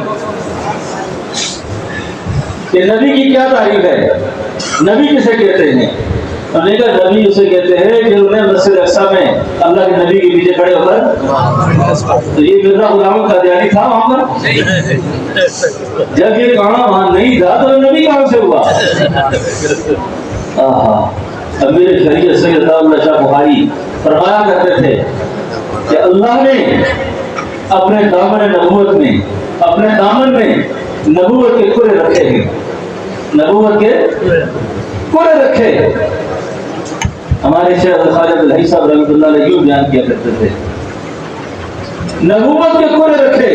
کہ نبی کی کیا تعریف ہے، نبی کسے کہتے ہیں؟ انہوں نے کہا نبی اسے کہتے ہیں کہ انہیں مسجد اقصی میں اللہ کے نبی کے پیچھے کھڑے ہو کر. تو یہ مرزا غلام قادیانی تھا وہاں پر؟ جب یہ کہاں وہاں نہیں تھا تو نبی کہاں سے ہوا؟ امیر شریعت سید اللہ شاہ بخاری فرمایا کرتے تھے کہ اللہ نے اپنے دامن نبوت میں نبوت کے کرے رکھے ہیں، نبوت کے کرے رکھے. ہمارے شیخ خواجہ الہی صاحب رحمۃ اللہ علیہ یوں بیان کیا کرتے تھے، نبوت کے کرے رکھے.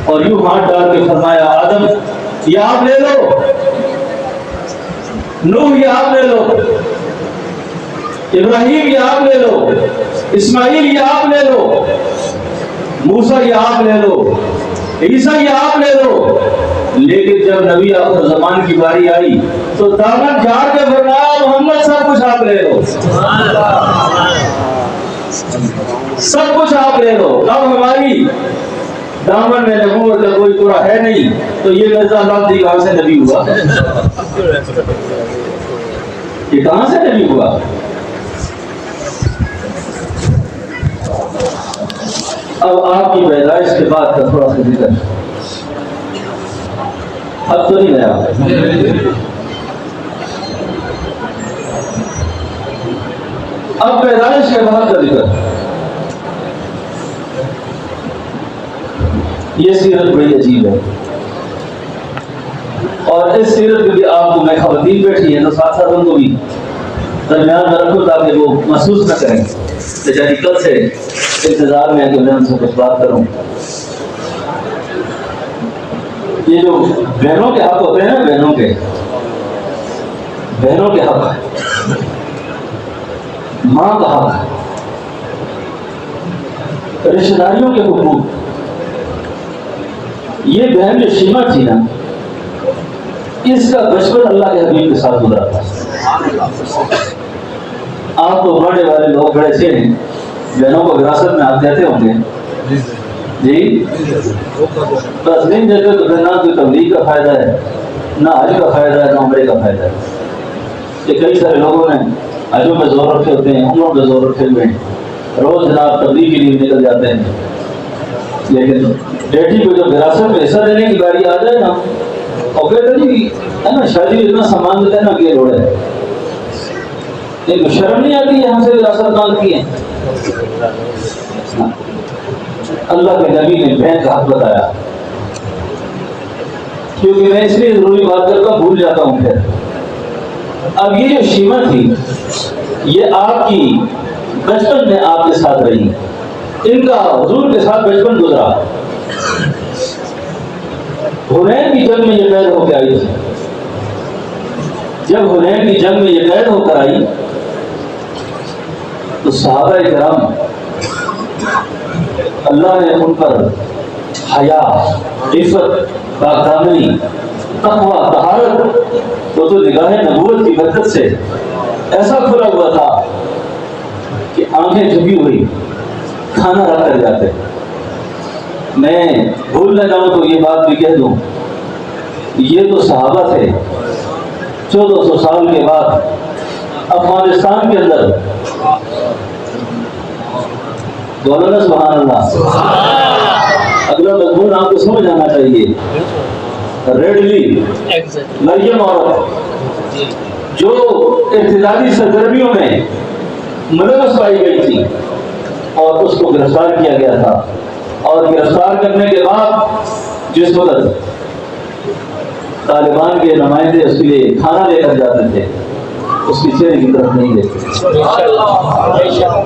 اور یوں ہاتھ ڈال کے فرمایا آدم یہ آپ لے لو، نوح یہ آپ لے لو، ابراہیم یہ آپ لے لو، اسماعیل یہ آپ لے لو، موسیٰ یہ آپ لے لو، عیسیٰ یہ آپ لے لو. لیکن جب نبی آخر زمان کی باری آئی تو دامن جھاڑ کے فرمایا محمد سب کچھ آپ لے لو، سب کچھ آپ لے لو. اب ہماری دامن میں نبوت کا کوئی پورا ہے نہیں تو یہ مرزا اللہ دی کہاں سے نبی ہوا؟ یہ کہاں سے نبی ہوا؟ اب آپ کی پیدائش کے بعد کا تھوڑا سا ذکر، اب تو نہیں گیا. اب پیدائش کے بعد کا ذکر. یہ سیرت بڑی عجیب ہے، اور اس سیرت میں بھی آپ کو میں خواتین بیٹھی ہیں تو ساتھ ساتھ ان کو بھی درمیان میں رکھوں تاکہ وہ محسوس نہ کریں بیچاری کل سے انتظار میں ہے کہ میں ان سے کچھ بات کروں. یہ جو بہنوں کے حق ہوتے ہیں نا، بہنوں کے حق، ماں کا حق، رشتہ داریوں کے حقوق. یہ بہن جو شیما تھی نا، اس کا بچپن اللہ کے حبیب کے ساتھ گزرا تھا. آپ تو بڑے والے لوگ بڑے سے ہیں، بہنوں کو وراثت میں آپ دیتے ہوں گے جی. بس نہیں دیتے تو پھر نہ کوئی تبلیغ کا فائدہ ہے، نہ حج کا فائدہ ہے، نہ عمرے کا فائدہ ہے. کہ کئی سارے لوگوں نے حجوں میں زور رکھے ہوتے ہیں، عمروں میں زور رکھے ہوئے ہیں، روز جناب تبلیغ کے لیے نکل جاتے ہیں. لیکن بیٹی کو جو وراثت میں حصہ دینے کی باری آ جائے نا، اور کہتے ہیں جی ہے نا شادی میں اتنا سامان دیتے ہیں نا کہ یہ روڑے ہے. لیکن شرم نہیں آتی ہے ہم سے وراثت مانگتی ہیں. اللہ کے نبی نے بہن کا حق بتایا، کیونکہ میں اس لیے ضروری بات کرتا ہوں بھول جاتا ہوں پھر. اب یہ جو شیما تھی یہ آپ کی بچپن میں آپ کے ساتھ رہی، ان کا حضور کے ساتھ بچپن گزرا. حنین کی جنگ میں یہ قید ہو کے آئی تھی. جب حنین کی جنگ میں یہ قید ہو کر آئی تو صحابہ کرام اللہ نے ان پر حیا، عفت، پاکدامنی، تقویٰ، طہارت وہ تو نگاہ نبوت کی برکت سے ایسا کھلا ہوا تھا کہ آنکھیں جھکی ہوئی کھانا رکھ کر جاتے۔ میں بھول نہ جاؤں تو یہ بات بھی کہہ دوں، یہ تو صحابہ تھے 1400 سال کے بعد افغانستان کے اندر، بولو نا سبحان اللہ۔ اگلا مضمون آپ کو سمجھ آنا چاہیے۔ ریڈلی مریم عورت جو ابتدائی سرگرمیوں میں ملوث پائی گئی تھی اور اس کو گرفتار کیا گیا تھا، اور گرفتار کرنے کے بعد جس وقت طالبان کے نمائندے اس کے لیے کھانا لے کر جاتے تھے، اس کے چہرے کی طرف نہیں دیکھتے،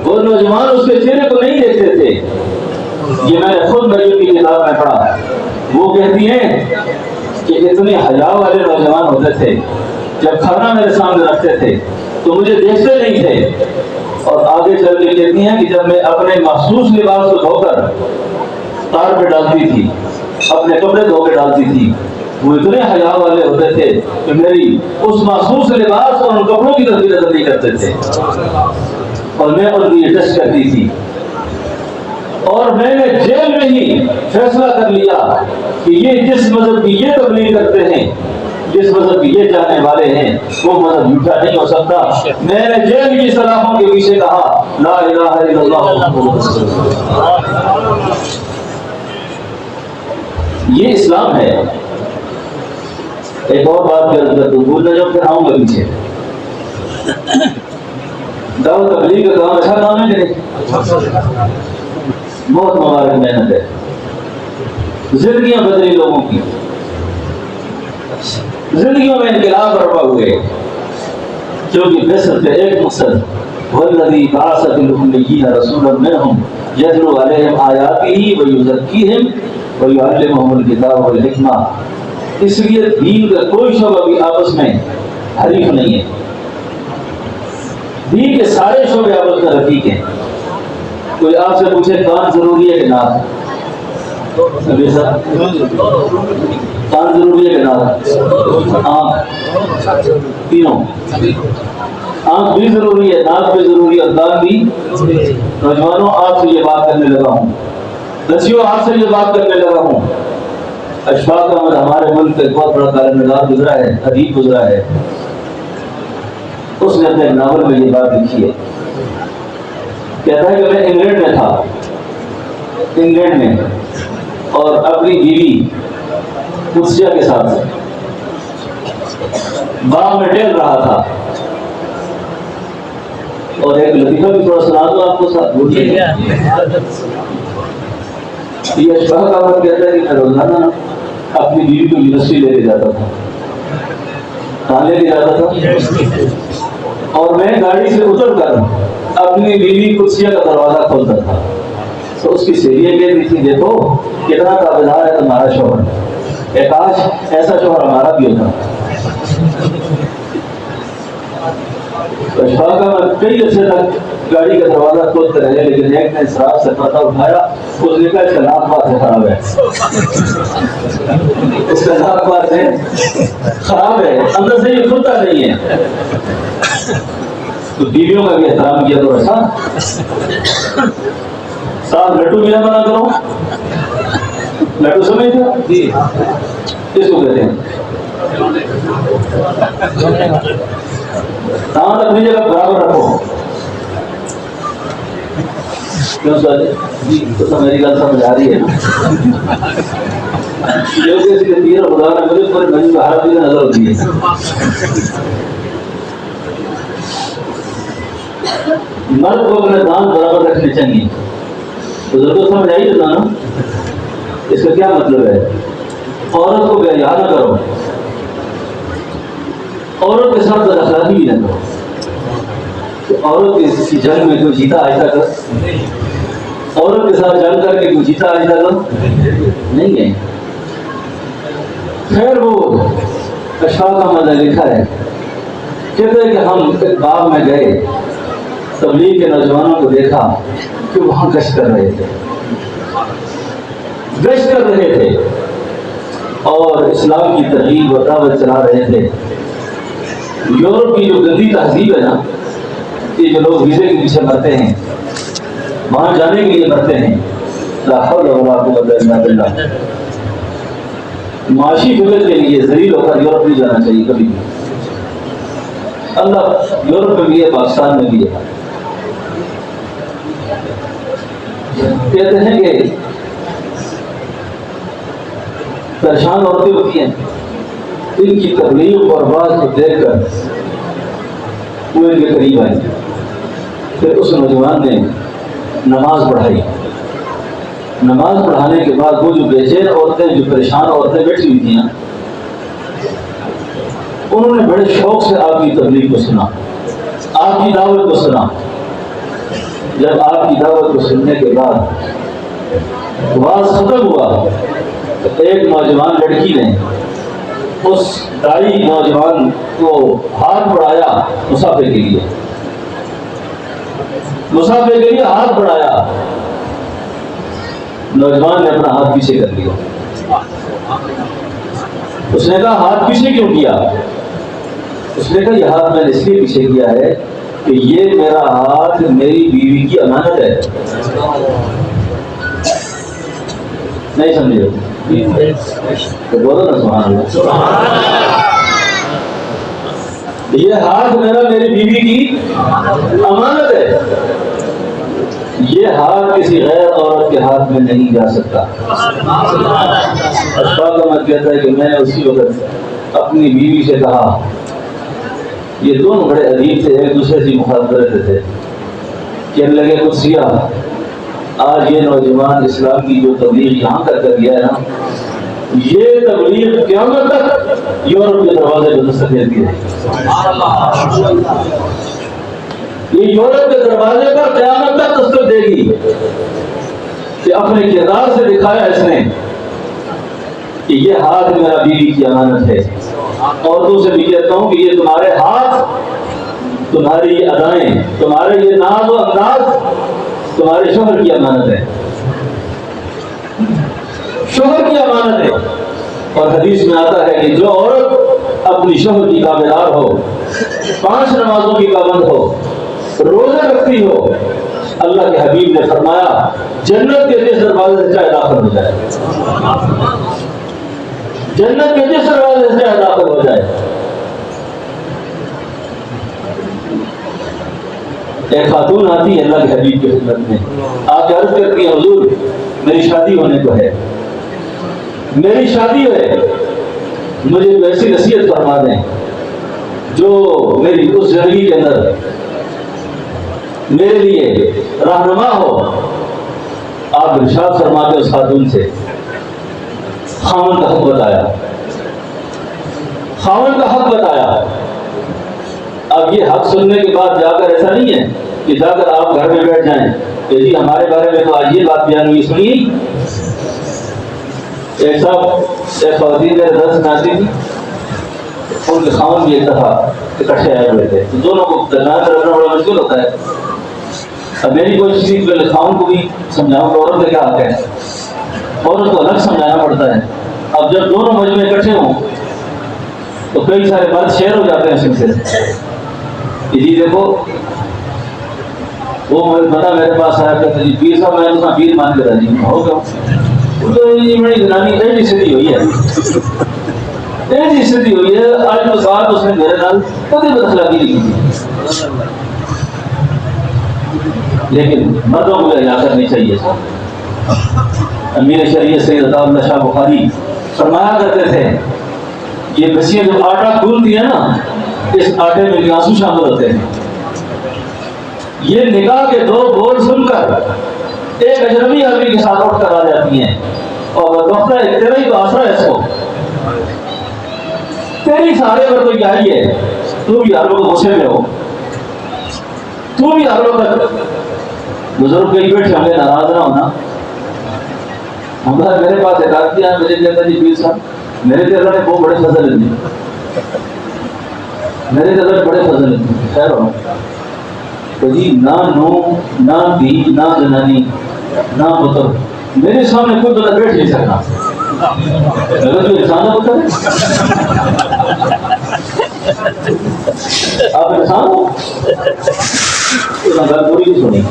وہ نوجوان اس کے چہرے کو نہیں دیکھتے تھے۔ یہ میں نے خود مریم کی کتاب میں پڑھا۔ وہ کہتی ہیں کہ اتنے حیا والے نوجوان ہوتے تھے، جب کھانا میرے سامنے رکھتے تھے تو مجھے دیکھتے نہیں تھے، اور آگے چل کے کہتی ہیں کہ جب میں اپنے مخصوص لباس کو دھو کر تار پہ ڈالتی تھی، اپنے کپڑے دھو کے ڈالتی تھی، وہ اتنے حیا والے ہوتے تھے کہ میری اس مخصوص لباس اور ان کپڑوں کی طرف نظر نہیں کرتے تھے، اور میں ان کی ٹیسٹ کرتی تھی۔ اور میں نے جیل میں ہی فیصلہ کر لیا کہ یہ جس مذہب کی یہ تبلیغ کرتے ہیں، جس مذہب کی یہ جاننے والے ہیں، وہ مذہب جھوٹا نہیں ہو سکتا۔ میں نے جیل کی سلاخوں کے پیچھے کہا لا الہ الا اللہ محمد رسول اللہ۔ یہ اسلام ہے۔ ایک اور بات کر دوں، بھول نہ جاؤ پھر آؤں گا پیچھے۔ دعوت تبلیغ کا کام اچھا کام ہے کہ نہیں؟ بہت مبارک محنت ہے، زندگیاں بدلی لوگوں کی، زندگیوں میں انقلاب برپا ہوئے، کیونکہ بصرف ایک مقصد والذی بعث فی الامیین رسولا منہم یتلو علیہم آیاتہ ویزکیہم ویعلمہم الکتاب والحکمہ۔ اس لیے دین کا کوئی شعبہ بھی آپس میں حریف نہیں ہے، دین کے سارے شعبے آپس میں رفیق ہیں۔ کوئی آپ سے پوچھے کان ضروری ہے کہ ناک؟ کان ضروری ہے کہ ناک؟ آنکھ، تینوں، آنکھ بھی ضروری ہے، ناک بھی ضروری ہے، اور کان بھی۔ نوجوانوں آپ سے یہ بات کرنے لگا ہوں، بچیوں آپ سے یہ بات کرنے لگا ہوں۔ اشفاق احمد ہمارے ملک کا ایک بہت بڑا کالم نگار گزرا ہے، ادیب گزرا ہے، اس نے اپنے ناول میں یہ بات لکھی ہے۔ کہتا ہے کہ میں انگلینڈ میں تھا، انگلینڈ میں، اور اپنی بیوی قدسیہ کے ساتھ باغ میں ٹہل رہا تھا، اور ایک لطیفہ بھی تھوڑا سنا دو آپ کو ساتھ بولیے۔ یہ اشفاق احمد کہتا ہے کہ میں روزانہ اپنی بیوی کو یونیورسٹی لے کے جاتا تھا۔ کہاں لے کے جاتا تھا؟ اور میں گاڑی سے اتر کر اپنی بیوی قدسیہ کا دروازہ کھولتا تھا، تو اس کی سہیلیاں کہتی تھی دیکھو کتنا تابعدار ہے تمہارا شوہر، کہ کاش ایسا شوہر ہمارا بھی ہوتا۔ اشفاق احمد کئی عرصے تک گاڑی کا دروازہ کھولتے رہے، لیکن ایک نے اسراف سے پردہ اٹھایا، اس نے کہا اس کا ناک بات سے خراب ہے، اس کا ناک بات سے خراب ہے، اندر سے یہ کھلتا نہیں ہے۔ تو بیویوں کا بھی احترام کیا تو ایسا صاحب لٹو بھی نہ بنا کرو۔ لٹو سمجھتے ہو؟ جی، کس کو کہتے ہیں؟ دانت اپنی جگہ برابر رکھو۔ کیوں سر جی تو میری گل سمجھ آ رہی ہے نا؟ کیونکہ اس کے تیر خدا نے مجھے پورے مجھے باہر بھی نظر ہوتی ہے۔ مرد کو اپنے دانت برابر رکھنے چاہیے۔ بزرگوں سمجھ آئی نا اس کا کیا مطلب ہے؟ عورت کو بے حیا نہ کرو، عورت کے ساتھ بداخلاقی بھی نہ کرو۔ عورت کی جنگ میں کوئی جیتا آج تک؟ عورت کے ساتھ جنگ کر کے کوئی جیتا آج تک نہیں ہے۔ خیر وہ اشفاق احمد نے لکھا ہے، کہتے ہیں کہ ہم ایک باغ میں گئے، تبلیغ کے نوجوانوں کو دیکھا کہ وہاں گشت کر رہے تھے، گشت کر رہے تھے اور اسلام کی ترغیب و دعوت چلا رہے تھے۔ یورپ کی جو گندی تہذیب ہے نا، یہ جو لوگ ویزے کے پیچھے مرتے ہیں، وہاں جانے کے لیے مرتے ہیں، لا حول ولا قوت الا باللہ، معاشی فکر کے لیے ذلیل ہو کر یورپ نہیں جانا چاہیے کبھی بھی۔ اللہ یورپ میں بھی ہے، پاکستان میں بھی ہے۔ کہتے ہیں کہ پریشان عورتیں ہوتی ہیں، ان کی تبلیغ اور بات کو دیکھ کر وہ ان کے قریب آئی، پھر اس نوجوان نے نماز پڑھائی۔ نماز پڑھانے کے بعد وہ جو بے چین عورتیں، جو پریشان عورتیں بیٹھی ہوئی تھیں، انہوں نے بڑے شوق سے آپ کی تبلیغ کو سنا، آپ کی دعوت کو سنا۔ جب آپ کی دعوت کو سننے کے بعد واز ختم ہوا تو ایک نوجوان لڑکی نے اس دائی نوجوان کو ہاتھ بڑھایا مصافحے کے لیے، مصافحے کے لیے ہاتھ بڑھایا۔ نوجوان نے اپنا ہاتھ پیچھے کر لیا۔ اس نے کہا ہاتھ پیچھے کیوں کیا؟ اس نے کہا یہ ہاتھ میں نے اس لیے پیچھے کیا ہے کہ یہ میرا ہاتھ میری بیوی کی امانت ہے۔ نہیں سمجھے تو بولو نا سبحان اللہ۔ یہ ہاتھ میری بیوی کی امانت ہے، یہ ہاتھ کسی غیر عورت کے ہاتھ میں نہیں جا سکتا۔ اشفاق احمد کہتا ہے کہ میں نے اسی وقت اپنی بیوی سے کہا، یہ دونوں بڑے عجیب تھے، ایک دوسرے سے مخالفت رہتے تھے، کہنے لگے قدسیہ آج یہ نوجوان اسلام کی جو تبلیغ یہاں کر گیا ہے نا، یہ تبلیغ قیامت تک یورپ کے دروازے پہ دستک دیتی ہے۔ یہ یورپ کے دروازے پر قیامت تک دستک دے گی کہ اپنے کردار سے دکھایا اس نے کہ یہ ہاتھ میرا بیوی کی امانت ہے۔ عورتوں سے بھی کہتا ہوں کہ یہ تمہارے ہاتھ، تمہاری یہ ادائیں، تمہارے یہ ناز و انداز تمہارے شوہر کی امانت ہے، شوہر کی امانت ہے۔ اور حدیث میں آتا ہے کہ جو عورت اپنی شوہر کی تابعدار ہو، 5 نمازوں کی پابند ہو، روزہ رکھتی ہو، اللہ کے حبیب نے فرمایا جنت کے جس دروازے سے چاہے داخل ہو جائے، جنت کے جس دروازے سے چاہے داخل ہو جائے۔ ایک خاتون آتی ہے اللہ کے حبیب کی خدمت میں، آپ عرض کرتی ہیں حضور میری شادی ہونے کو ہے، میری شادی ہے، مجھے ایسی نصیحت فرما دیں جو میری اس زندگی کے اندر میرے لیے رہنما ہو۔ آپ ارشاد فرماتے اس خاتون سے خاوند کا حق بتایا، خاوند کا حق بتایا۔ اب یہ حق سننے کے بعد جا کر ایسا نہیں ہے کہ جا کر آپ گھر میں بیٹھ جائیں کہ جی ہمارے بارے میں تو آج یہ بات بیان ہوئی، سنی۔ ایک خواتین میرے درس میں آتی تھی، ان کے خاوند بھی ایک دفعہ اکٹھے آئے ہوئے تھے، تو دونوں کو درمیان میں رکھنا بڑا مشکل ہوتا ہے۔ اب میری کوشش تھی کہ خاوند کو بھی سمجھاؤں کہ عورت کا کیا حق ہے، عورت کو الگ سمجھانا پڑتا ہے۔ اب جب دونوں مجمع اکٹھے ہوں تو کئی سارے مرد شیئر ہو جاتے ہیں سن سے کہ جی دیکھو وہ بتا میرے پاس آیا کہتے جی پیر صاحب میں تو پیر مان کے راضی ہو گیا، تو یہ بڑی جنانی ایسی استھتی ہوئی ہے، ایسی استھتی ہوئی ہے، آج تو بات اس نے میرے نال کبھی بداخلاقی نہیں کی، لیکن مردوں کو حیا کرنی چاہیے۔ امیر شریعت سید عطا اللہ شاہ بخاری فرمایا کرتے تھے یہ بچیاں جب آٹا گھولتی ہیں نا، اس آٹے میں آنسو شامل ہوتے ہیں۔ یہ نکاح کے 2 بول سن کر ایک اجنبی آدمی کے ساتھ اٹھ کر آ جاتی ہیں اور دفتر تیرا ہی تو آسرا ہے، اس کو تیری سارے پر کوئی آئی ہے، تو بھی ہر وقت غصے میں ہو، تو بھی ہر وقت بزرگ کئی بیٹھے ہمیں ناراض نہ ہونا۔ ہمارا میرے پاس ایک آدمی ہے، مجھے کہتا جی پیر صاحب میرے تے اللہ نے بہت بڑے فضل دیے، میرے تے اللہ نے بڑے فضل دیے، خیر ہو تو جی نہ نو نہ دھی نہ جنانی نہ پتر میرے سامنے کوئی بندہ بیٹھ نہیں سکتا، اگر تو انسان ہوتا ہے آپ انسان ہو گل پوری نہیں سنی۔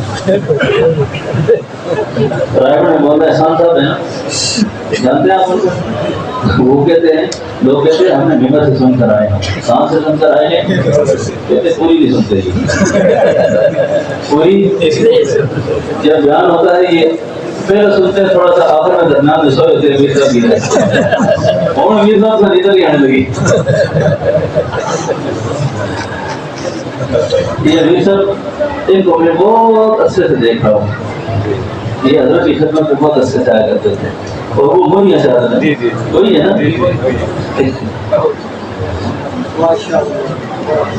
رائے بڑے مولانا احسان صاحب ہیں، جانتے ہیں آپ؟ وہ کہتے ہیں، لوگ کہتے ہیں ہم نے ممبر سے سن کر آئے ہیں، کہاں سے سن کر آئے ہیں؟ کہتے پوری نہیں سنتے جی، پوری جب بیان ہوتا ہے یہ پہلے سنتے ہیں تھوڑا سا، آخر میں درمیان میں سوئے ہوتے ہیں میر صاحب بھی رہے اور میر صاحب سے ندر ہی آنے لگی۔ یہ میر صاحب ان کو میں بہت عرصے سے دیکھ رہا ہوں، یہ حضرت کی خدمت میں بہت عرصے سے آیا کرتے تھے، اور وہ مونیا سے آتا تھا، وہی ہے نا؟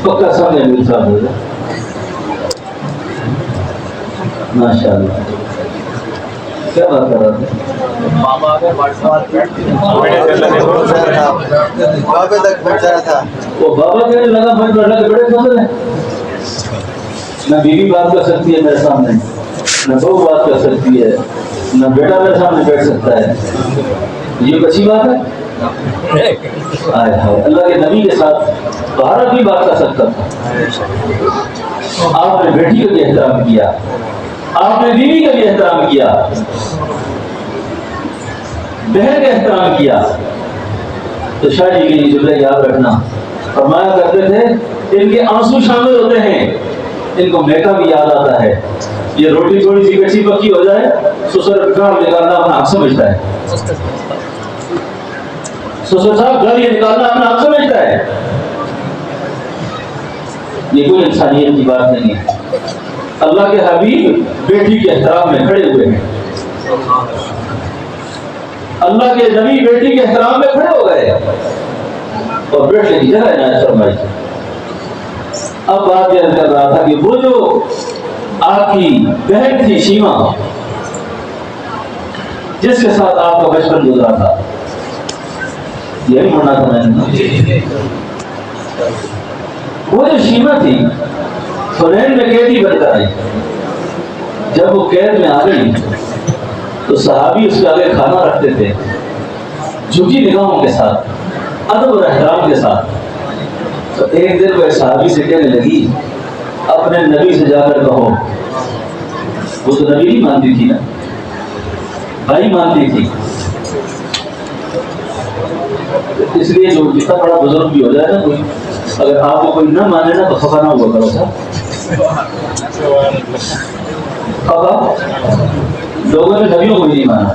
پکا سمجھے میر صاحب، ماشاء اللہ۔ کیا بات کر رہا تھا؟ بابا تک پہنچایا تھا، وہ بابا کہنے لگا میں بیٹھا کے بڑے فضل ہیں، نہ بیوی بات کر سکتی ہے میرے سامنے، نہ بہو بات کر سکتی ہے، نہ بیٹا میرے سامنے بیٹھ سکتا ہے، یہ اچھی بات ہے؟ اللہ کے نبی کے ساتھ بھارت بھی بات کر سکتا تھا۔ آپ نے بیٹی کا بھی احترام کیا، آپ نے بیوی کا بھی احترام کیا، بہن کا احترام کیا۔ تو شاہ جی کی جملہ یاد رکھنا، فرمایا کرتے تھے ان کے آنسو شامل ہوتے ہیں، ان کو میکا بھی یاد آتا ہے۔ یہ روٹی تھوڑی سی کچی پکی ہو جائے سسر گھر نکالنا اپنا حق سمجھتا ہے، سسر صاحب گھر یہ نکالنا اپنا حق سمجھتا ہے۔ یہ کوئی انسانیت کی بات نہیں ہے۔ اللہ کے حبیب بیٹی کے احترام میں کھڑے ہوئے ہیں، اللہ کے نبی بیٹی کے احترام میں کھڑے ہو گئے اور بیٹھنے کی جگہ عنایت فرمائی۔ اب بات یہ کر رہا تھا کہ وہ جو آپ کی بہن تھی شیما، جس کے ساتھ آپ کا بچپن گزرا تھا، یہی پڑھنا تھا میں نے۔ وہ جو شیما تھی حنین میں قیدی بن کر آئی، جب وہ قید میں آ گئی تو صحابی اس کے آگے کھانا رکھتے تھے جھکی نگاہوں کے ساتھ، ادب اور احترام کے ساتھ۔ تو ایک دن وہ صحابی سے کہنے لگی اپنے نبی سے جا کر کہو، وہ تو نبی نہیں مانتی تھی نا، بھائی مانتی تھی، اس لیے جو جتنا بڑا بزرگ بھی ہو جائے نا کوئی، اگر آپ کو کوئی نہ مانے نا تو خفا نہ ہوا کرو سر، لوگوں نے نبیوں کو بھی نہیں مانا،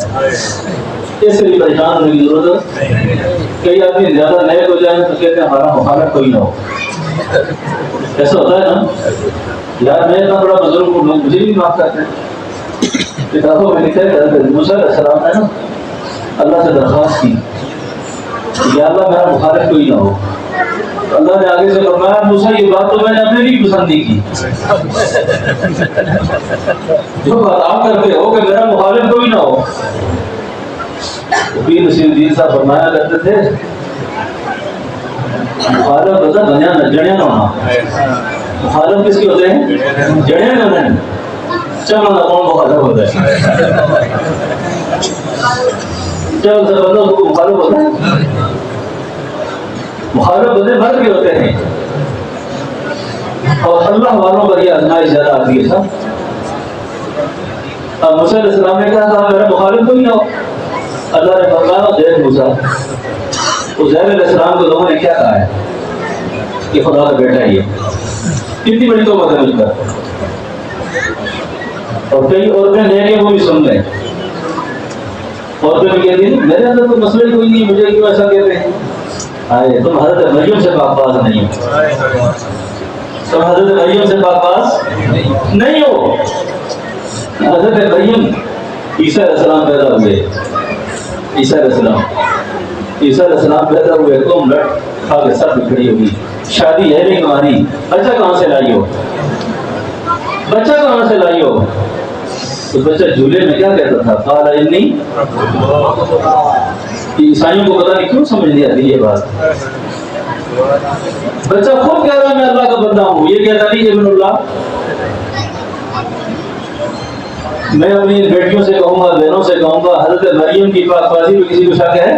اس لیے پریشان ہونے کی ضرورت ہے۔ کئی آدمی زیادہ نئے ہو جائیں تو کہتے ہیں ہمارا مخالف کوئی نہ ہو، ایسا ہوتا ہے نا یار، میں اتنا بڑا بزرگ ہوں، لوگ مجھے بھی معاف کرتے ہیں۔ کتابوں میں لکھا ہے حضرت موسیٰ علیہ السلام نے نا اللہ سے درخواست کی یا اللہ میرا مخالف کوئی نہ ہو، اللہ نے آگے سے فرمایا موسیٰ یہ بات تو میں نے اپنے لیے پسند نہیں کی، جو بات آپ کرتے ہو کہ میرا مخالف کوئی نہ ہو۔ پیر نصیر الدین صاحب فرمایا کرتے تھے مخالف بتا دنیا نہ جڑیا نہ ہونا، مخالف کس کے ہوتے ہیں؟ جڑیا نہ ہونا، چلو نہ کون مخالف ہوتا ہے، چل سے بندوں کو مخالف ہوتا ہے، مخالف بندے بھر کے ہوتے ہیں، اور اللہ والوں پر یہ آزمائش زیادہ آتی ہے۔ سب اب موسیٰ علیہ السلام نے کہا تھا میرا مخالف کوئی نہ ہو، اللہ نے فرمایا دیکھ موسیٰ، عزیر علیہ السلام کو لوگوں نے کیا کہا ہے کہ خدا کا بیٹا ہی ہے، کتنی بڑی توبہ ہے مل کر، اور کئی عورتیں نیک ہیں وہ بھی سن لیں، عورتیں بھی کہتی ہیں میرے اندر تو مسئلہ کوئی نہیں، مجھے کیوں ایسا کہتے ہیں؟ آئے تم حضرت مریم سے پاک باز نہیں ہو، تم حضرت مریم سے پاک باز نہیں ہو۔ حضرت مریم عیسیٰ علیہ السلام پیدا ہوئے، عیسیٰ علیہ السلام پیدا ہوئے، تم لٹ کھا کے سب میں کھڑی ہوگی، شادی ہے نہیں تمہاری، بچہ کہاں سے لائی ہو، بچہ کہاں سے لائی ہو؟ تو بچہ جھولے میں کیا کہتا تھا؟ قال انی، عیسائیوں کو پتہ نہیں کیوں سمجھ نہیں آتی یہ بات، بچہ خود کہہ رہا میں اللہ کا بندہ ہوں، یہ کہتا نہیں ابن اللہ، میں اپنی بیٹیوں سے کہوں گا، بہنوں سے کہوں گا، حضرت مریم کی پاک بازی میں کسی کو شک ہے؟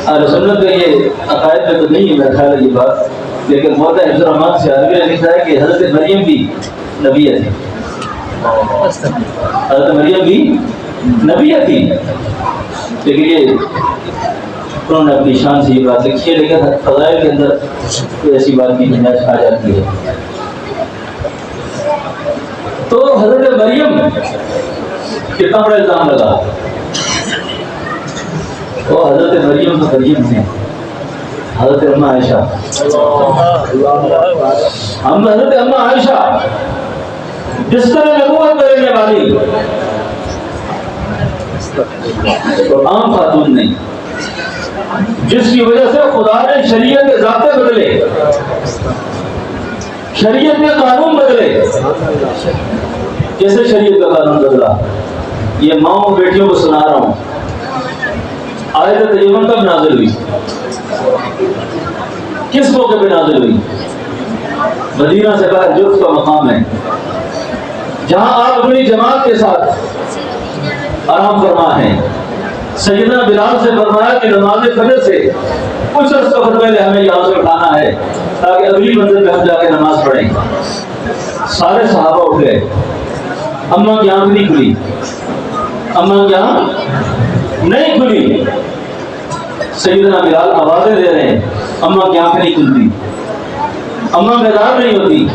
اہل سنت کا یہ عقائد میں تو نہیں ہے میرا خیال ہے یہ بات، لیکن مولانا حفظ الرحمان سے عربی نے لکھا ہے کہ حضرت مریم بھی نبیہ تھی، حضرت مریم بھی نبیہ تھی، لیکن یہ انہوں نے اپنی شان سے یہ بات لکھی ہے، لیکن فضائل کے اندر ایسی بات کی گنجائش آ جاتی ہے۔ تو حضرت مریم کتنا بڑا الزام لگا، وہ حضرت مریم تو مریم ہے، حضرت اماں عائشہ، ہم حضرت اماں عائشہ جس طرح نبوت کرنے والی اور عام خاتون نہیں، جس کی وجہ سے خدا نے شریعت کے ضابطے بدلے، شریعت کے قانون بدلے۔ کیسے شریعت کا قانون بدلا؟ یہ ماؤں بیٹیوں کو سنا رہا ہوں۔ آیت تیمم کب نازل ہوئی؟ کس موقع پہ نازل ہوئی؟ مدینہ سے باہر جرف کا مقام ہے، جہاں آپ اپنی جماعت کے ساتھ آرام فرما ہیں۔ سیدنا بلال سے فرمایا کہ نماز فجر سے کچھ عرصہ سفر پہلے ہمیں یہاں سے اٹھانا ہے تاکہ اگلی منزل پہ ہم جا کے نماز پڑھیں۔ سارے صحابہ اٹھ گئے، اماں کی آنکھ نہیں کھلی، اماں کی آنکھ نہیں کھلی۔ سیدنا بلال آوازیں دے رہے ہیں، اماں کی آنکھ نہیں کھلتی، اماں بیدار نہیں ہوتی۔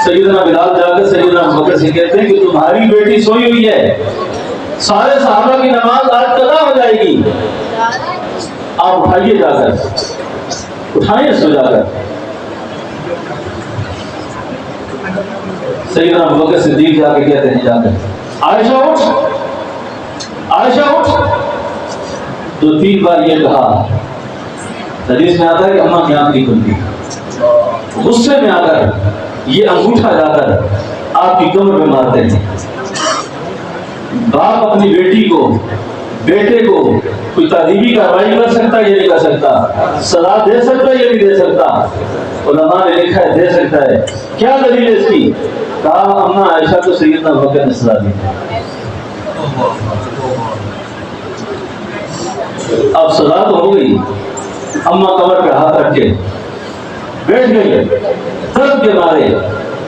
سیدنا بلال جا کر سیدنا ابوبکر سے کہتے ہیں کہ تمہاری بیٹی سوئی ہوئی ہے، سارے صحابہ کی نماز آج قضا ہو جائے گی، آپ اٹھائیے جا کر، اٹھائیے اس کو جا کر۔ سیدنا ابوبکر صدیق جا کے کہتے ہیں، جا کر عائشہ اٹھ، عائشہ اٹھ۔ تو 3 بار یہ کہا، حدیث میں آتا ہے کہ اماں کی آنکھ نہیں کھلتی۔ غصے میں آ کر یہ انگوٹھا جا کر آپ کی کمر میں مارتے ہیں۔ باپ اپنی بیٹی کو، بیٹے کو کوئی تعلیمی کارروائی کر سکتا ہے، یہ نہیں کر سکتا، سزا دے سکتا ہے، یہ نہیں دے سکتا۔ علماء نے لکھا ہے دے سکتا ہے۔ کیا دلیل ہے اس کی؟ کہا اماں عائشہ کو سیدنا ابوبکر نے سزا دی۔ اب سزا تو ہو گئی، اماں کمر پہ ہاتھ رکھ کے بیٹھ گئی، درد کے مارے۔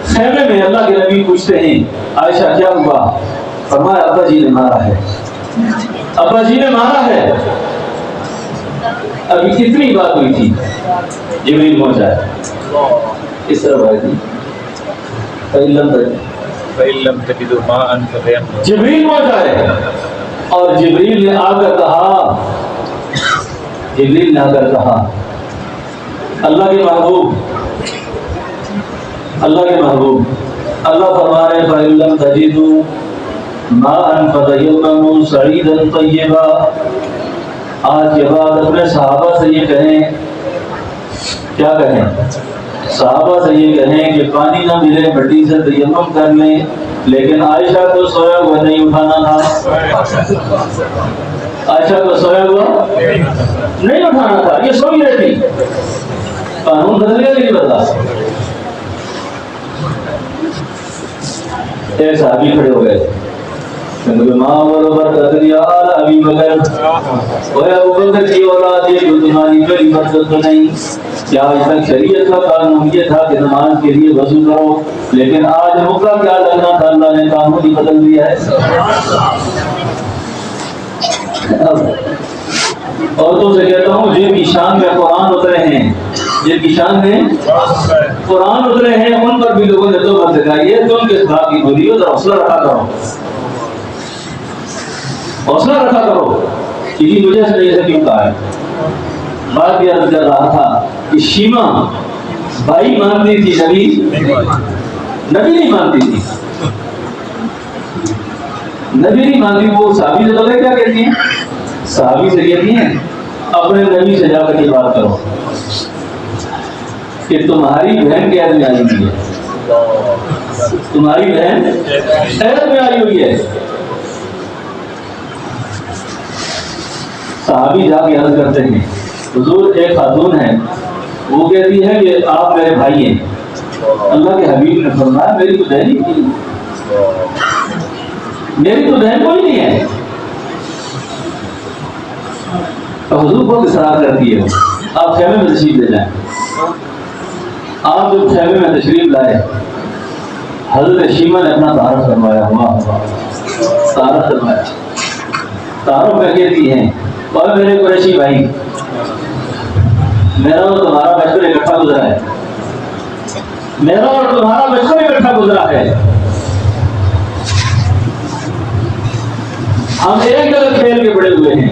خیمے میں اللہ کے نبی پوچھتے ہیں عائشہ کیا ہوا؟ فرمایا ابا جی نے مارا ہے، ابا جی نے مارا ہے۔ ابھی کتنی بات ہوئی تھی، جبریل پہنچا ہے، اس طرح بات تھی، جبریل پہنچا ہے، اور جبریل نے آ کر کہا، جبریل نے آ کر کہا اللہ کے محبوب، اللہ کے محبوب، اللہ فرما رہے فَإِن لَّمْ تَجِدُوا مَاءً فَتَيَمَّمُوا صَعِيدًا طَيِّبًا۔ آج کے بعد اپنے صحابہ سے یہ کہیں، کیا کہیں؟ صحابہ سے یہ کہیں کہ پانی نہ ملے مٹی سے تیمم کر لیں، لیکن عائشہ کو سویا ہوا نہیں اٹھانا تھا، عائشہ کو سویا ہوا نہیں اٹھانا تھا، یہ سوئی رہتی۔ قانون بدل گیا نہیں بدلا؟ ایک صحابی کھڑے ہو گئے، ماں برکت یا آل ابی بکر، اے ابو بکر کی اولاد، یہ جو تمہاری پہلی مدد تو نہیں، کیا آج تک شریعت کا قانون یہ تھا کہ نماز کے لیے وضو کرو، لیکن آج موقع کیا لگنا تھا، اللہ نے قانون ہی بدل دیا ہے۔ عورتوں سے کہتا ہوں جن کی شان میں قرآن اترے ہیں، جن کی شان میں قرآن اترے ہیں، ان پر بھی لوگوں نے تو مت دکھائی ہے، تم کس بات کی بری ہو، ذرا حوصلہ رکھا کرو، حوصلہ رکھا کرو۔ اسی وجہ سے ایسا کیوں کہا ہے؟ بات یہ عرض کر رہا تھا کہ شیما بھائی مانتی تھی، نبی نہیں مانتی تھی، نبی نہیں مانتی۔ وہ صحابی سے پتہ کیا کہتی ہیں؟ صحابی سے کہتی ہیں اپنے نبی سے جا کر یہ بات کرو کہ تمہاری بہن قید میں آئی ہوئی ہے، تمہاری بہن قید میں آئی ہوئی ہے۔ صحابی جا کے عرض کرتے ہیں حضور ایک خاتون ہے، وہ کہتی ہے کہ آپ میرے بھائی ہیں، اللہ کے حبیب نے فرمایا میری تو بہن ہی تھی، میری تو بہن کوئی نہیں ہے. حضور کو اصرار کرتی ہے آپ خیمے میں تشریف لے جائیں. آپ جب خیمے میں تشریف لائے حضرت شیمہ نے اپنا تعارف فرمایا. تعارف فرمایا. تعارف میں کہتی ہیں اور میرے قریشی بھائی میرا اور تمہارا بچپن اکٹھا گزرا ہے، میرا اور تمہارا بچپن اکٹھا گزرا ہے، ہم ایک جگہ کھیل کے بڑے ہوئے ہیں.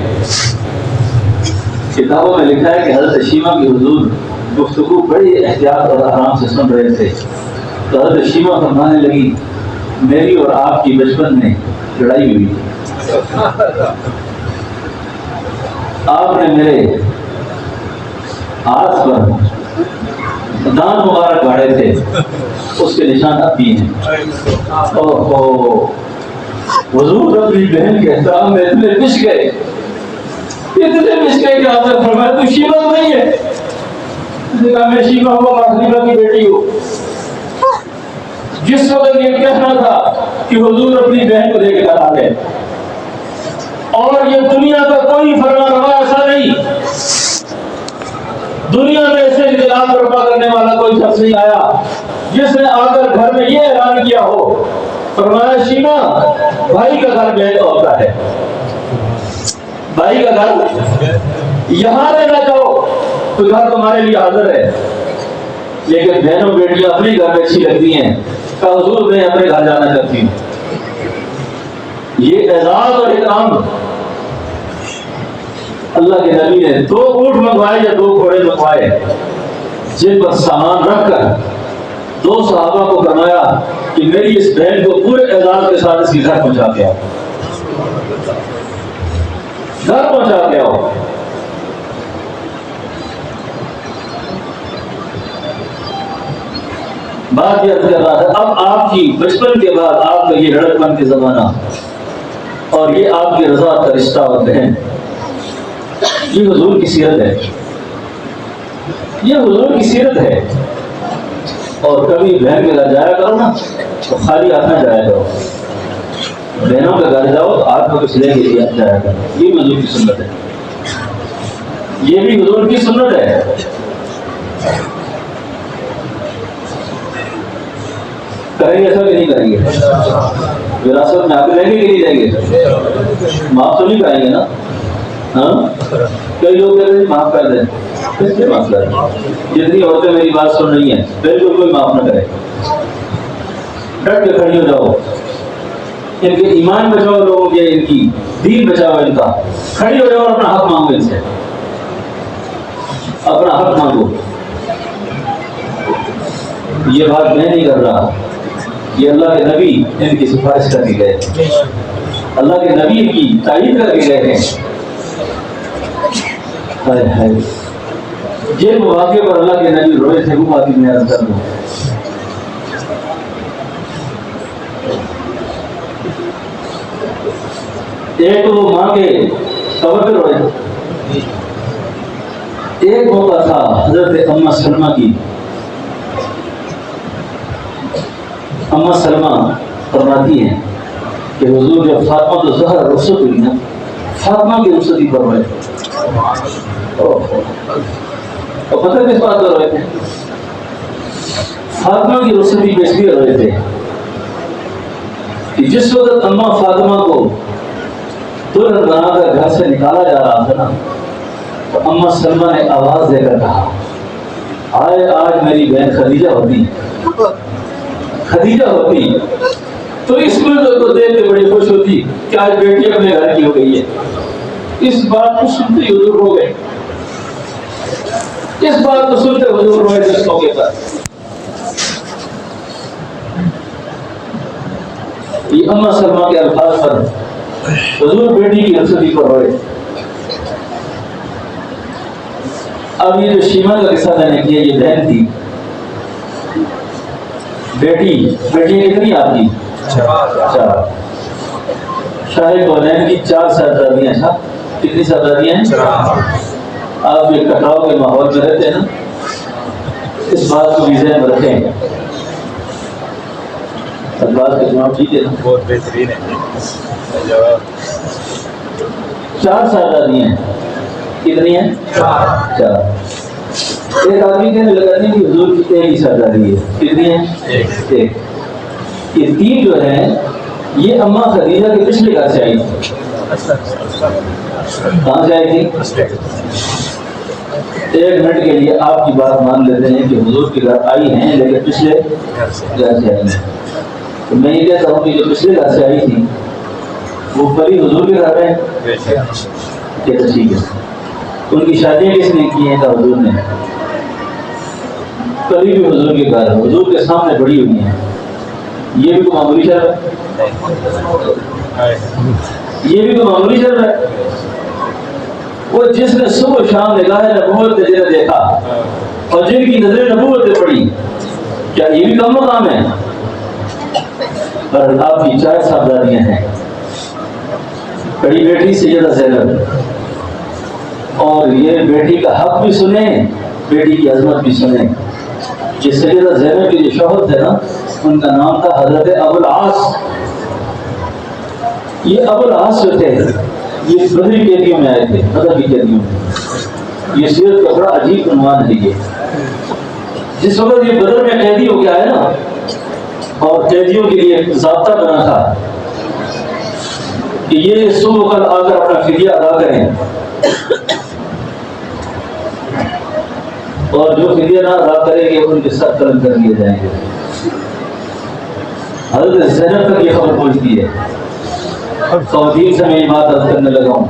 کتابوں میں لکھا ہے کہ حضرت شیمہ کی حضور گفتگو بڑی احتیاط اور آرام سے سن رہے تھے تو حضرت شیمہ فرمانے لگی میری اور آپ کی بچپن میں لڑائی ہوئی، آپ نے میرے ہاتھ پر دان مبارک گاڑے تھے، اس کے نشان اب بھی ہیں. حضور اپنی بہن کے احترام میں اتنے پس گئے کہ آپ نے فرمایا تو شیمہ نہیں ہے. اس نے کہا میں شیمہ ہوا مخلیفہ کی بیٹی ہوں. جس وقت یہ کہنا تھا کہ حضور اپنی بہن کو دے کے آ گئے اور یہ دنیا کا کوئی فرما روا ایسا نہیں، دنیا میں ایسے اختلاف برپا کرنے والا کوئی شخص نہیں آیا جس نے آ کر گھر میں یہ اعلان کیا ہو. فرمایا شیمہ بھائی کا گھر بہن کا ہوتا ہے، بھائی کا گھر یہاں رہنا چاہو تو گھر تمہارے لیے حاضر ہے، لیکن بہنوں بیٹیاں اپنے گھر میں اچھی لگتی ہیں کہ حضور میں اپنے گھر جانا چاہتی ہوں. یہ اعزاز اور اکرام اللہ کے نبی نے 2 اونٹ منگوائے یا 2 گھوڑے منگوائے جن پر سامان رکھ کر 2 صحابہ کو فرمایا کہ میری اس بہن کو پورے اعزاز کے ساتھ اس کی گھر پہنچا کے آؤ، گھر پہنچا کے آؤ. بات یہ کر رہا ہے اب آپ کی بچپن کے بعد آپ کا یہ لڑکپن کے زمانہ اور یہ آپ کی رضا کا رشتہ اور بہن، یہ حضور کی سیرت ہے، یہ حضور کی سیرت ہے. اور کبھی بہن کے گھر جایا کرو نا تو خالی ہاتھ نہ جایا کرو، بہنوں کے گھر جاؤ تو ہاتھ میں کچھ لے کے جایا کرو. یہ حضور کی سنت ہے، یہ بھی حضور کی سنت ہے. کریں گے ایسا کہ نہیں کریں گے؟ وراثت میں آگے رہیں گے کہ نہیں رہیں گے؟ معاف تو نہیں کریں گے نا؟ ہاں کئی لوگ کہتے ہیں معاف کر دیں، کس لیے معاف کر دیں؟ جتنی عورتیں میری بات سن رہی ہیں بالکل کوئی معاف نہ کرے، ڈٹ کے کھڑی ہو جاؤ. ان کے ایمان بچاؤ لوگوں کے، ان کی دین بچاؤ، ان کا کھڑی ہو جاؤ اور اپنا حق مانگو ان سے، اپنا حق مانگو. یہ بات میں نہیں کر رہا، یہ اللہ کے نبی ان کی سفارش کر کے گئے، اللہ کے نبی کی تائید کر کے گئے ہیں. جن مواقع پر اللہ کے نبی روئے تھے وہ باتیں میں عرض کر دوں. ایک وہ ماں کے قبر پہ روئے، ایک موقع تھا حضرت اماں سلمہ کی. اماں سلمہ فرماتی ہیں کہ حضور جب فاطمہ تو زہرا رخصت ہوئی نا، فاطمہ کی رخصتی پر روئے. اور پتہ کس بات پر روئے تھے؟ فاطمہ کی رخصتی پہ اس لیے روئے تھے کہ جس وقت اماں فاطمہ کو دلہن بنا کر گھر سے نکالا جا رہا تھا نا، تو اماں سلمہ نے آواز دے کر کہا آئے آج میری بہن خدیجہ ہوتی تو اس منظر کو دیکھ کے بڑی خوش ہوتی کہ آج بیٹی اپنے گھر کی ہو گئی ہے. اس بات کو سنتے حضور ہو گئے، اس بات کو سنتے حضور روئے جس موقع پر. یہ اماں سلمہ کے الفاظ پر حضور بیٹی کی رخصتی پر روئے. اب یہ جو شیمہ کا قصہ میں نے کیا، یہ بہن تھی، بیٹی کتنی آپ کی؟ 4. شاہ کونین کی 4 صاحبزادیاں. کتنی صاحبزادیاں ہیں؟ 4. آپ یہ کٹاؤ کے ماحول میں رہتے ہیں نا، اس بات کو بھی ذہن میں رکھیں بات کا جواب ٹھیک ہے نا؟ بہت بہترین ہے جواب. 4 شہزادی ہیں. کتنی ہیں؟ 4. ایک آدمی کہنے لگا نہیں کہ حضور کی ایک ہی شہزادی ہے. کتنی ہیں؟ ایک. یہ 3 جو ہیں یہ اماں خدیجہ کے پچھلے گھر سے آئی تھی. کہاں سے آئی تھی؟ 1 منٹ کے لیے آپ کی بات مان لیتے ہیں کہ حضور کے گھر آئی ہیں لیکن پچھلے گھر سے آئی ہیں. تو میں یہ کہتا ہوں کہ جو پچھلے گھر سے آئی تھی وہ پری حضور کے گھر میں. ٹھیک ہے. ان کی شادیاں کس نے کی ہیں؟ کہ حضور نے. پری بھی حضور کے گھر حضور کے سامنے بڑی ہوئی ہیں. یہ بھی تو معمولی شرط ہے. یہ بھی تو معمولی شرط ہے. وہ جس نے صبح شام نگاہ نبوت سے جنہیں دیکھا اور جن کی نظر نبوت سے پڑی، کیا یہ بھی کم مقام ہے؟ اور آپ کی 4 صاحبزادیاں ہیں. بڑی بیٹی سیدہ زینب، اور یہ بیٹی کا حق بھی سنیں، بیٹی کی عظمت بھی سنیں. یہ سیدہ زینب کے جو شوہر تھے نا، ان کا نام تھا حضرت ابو العاص. یہ ابو العاص جو تھے یہ بدری قیدیوں میں آئے تھے. بدر کی قیدیوں میں. یہ سیرت کا بڑا عجیب عنوان ہے. یہ جس وقت یہ بدر میں قیدی ہو کے آئے نا، اور قیدیوں کے لیے ایک ضابطہ بنا تھا کہ یہ صبح کل آ کر اپنا فدیہ ادا کریں، اور جو فدیہ نہ ادا کریں گے ان کے سر قلم کر لیے جائیں گے. حضرت زینب تک یہ خبر پہنچتی ہے. خواتین سے میں یہ بات عرض کرنے لگا ہوں.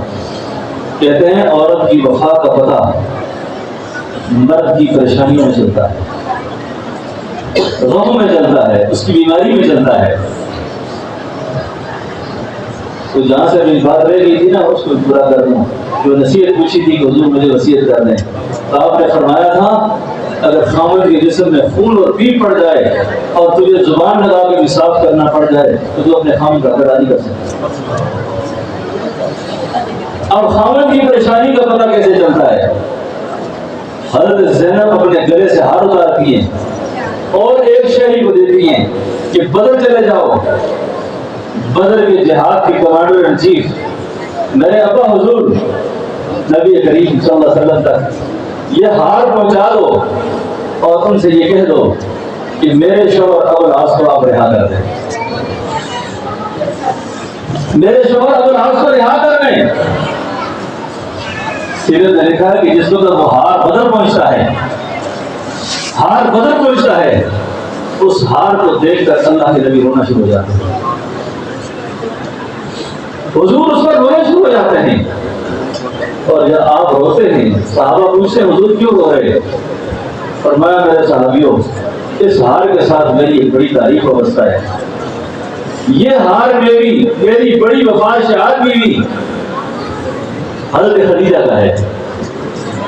کہتے ہیں عورت کی وفا کا پتہ مرد کی پریشانیوں میں چلتا ہے، غم میں چلتا ہے، اس کی بیماری میں چلتا ہے. تو جہاں سے میری بات رہ گئی تھی نا اس کو پورا کر دوں. جو نصیحت پوچھی تھی کہ حضور مجھے وصیت کر دیں، تو آپ نے فرمایا تھا اگر خامد کے جسم میں خون اور پیپ پڑ جائے اور تجھے زبان لگا کے بھی صاف کرنا پڑ جائے تو تو اپنے خامد کا ادا نہیں کر سکتا. اب خامد کی پریشانی کا پتہ کیسے چلتا ہے؟ حضرت زینب اپنے گلے سے ہار اتارتی ہیں اور ایک شہری کو دیتی ہیں کہ بدر چلے جاؤ. بدر کے جہاد کی کمانڈر ان چیف میرے ابا حضور نبی کریم صلی اللہ علیہ وسلم تک یہ ہار پہنچا دو اور ان سے یہ کہہ دو کہ میرے شوہر ابو العاص کو آپ رہا کر دیں. میرے شوہر ابو العاص کو رہا کر دیں. سیرت نے لکھا ہے کہ جس وقت وہ ہار بدر پہنچتا ہے، ہار بدر پہنچتا ہے، اس ہار کو دیکھ کر اللہ کے نبی رونا شروع ہو جاتے ہیں. حضور اس پر رونا شروع ہو جاتے ہیں. اور جب آپ روتے ہیں صحابہ پوچھتے ہیں حضور کیوں رو رہے؟ فرمایا میرے صحابیوں اس ہار کے ساتھ میری ایک بڑی تاریخ وابستہ ہے. یہ ہار میری بڑی وفا شاد بیوی حضرت خدیجہ کا ہے،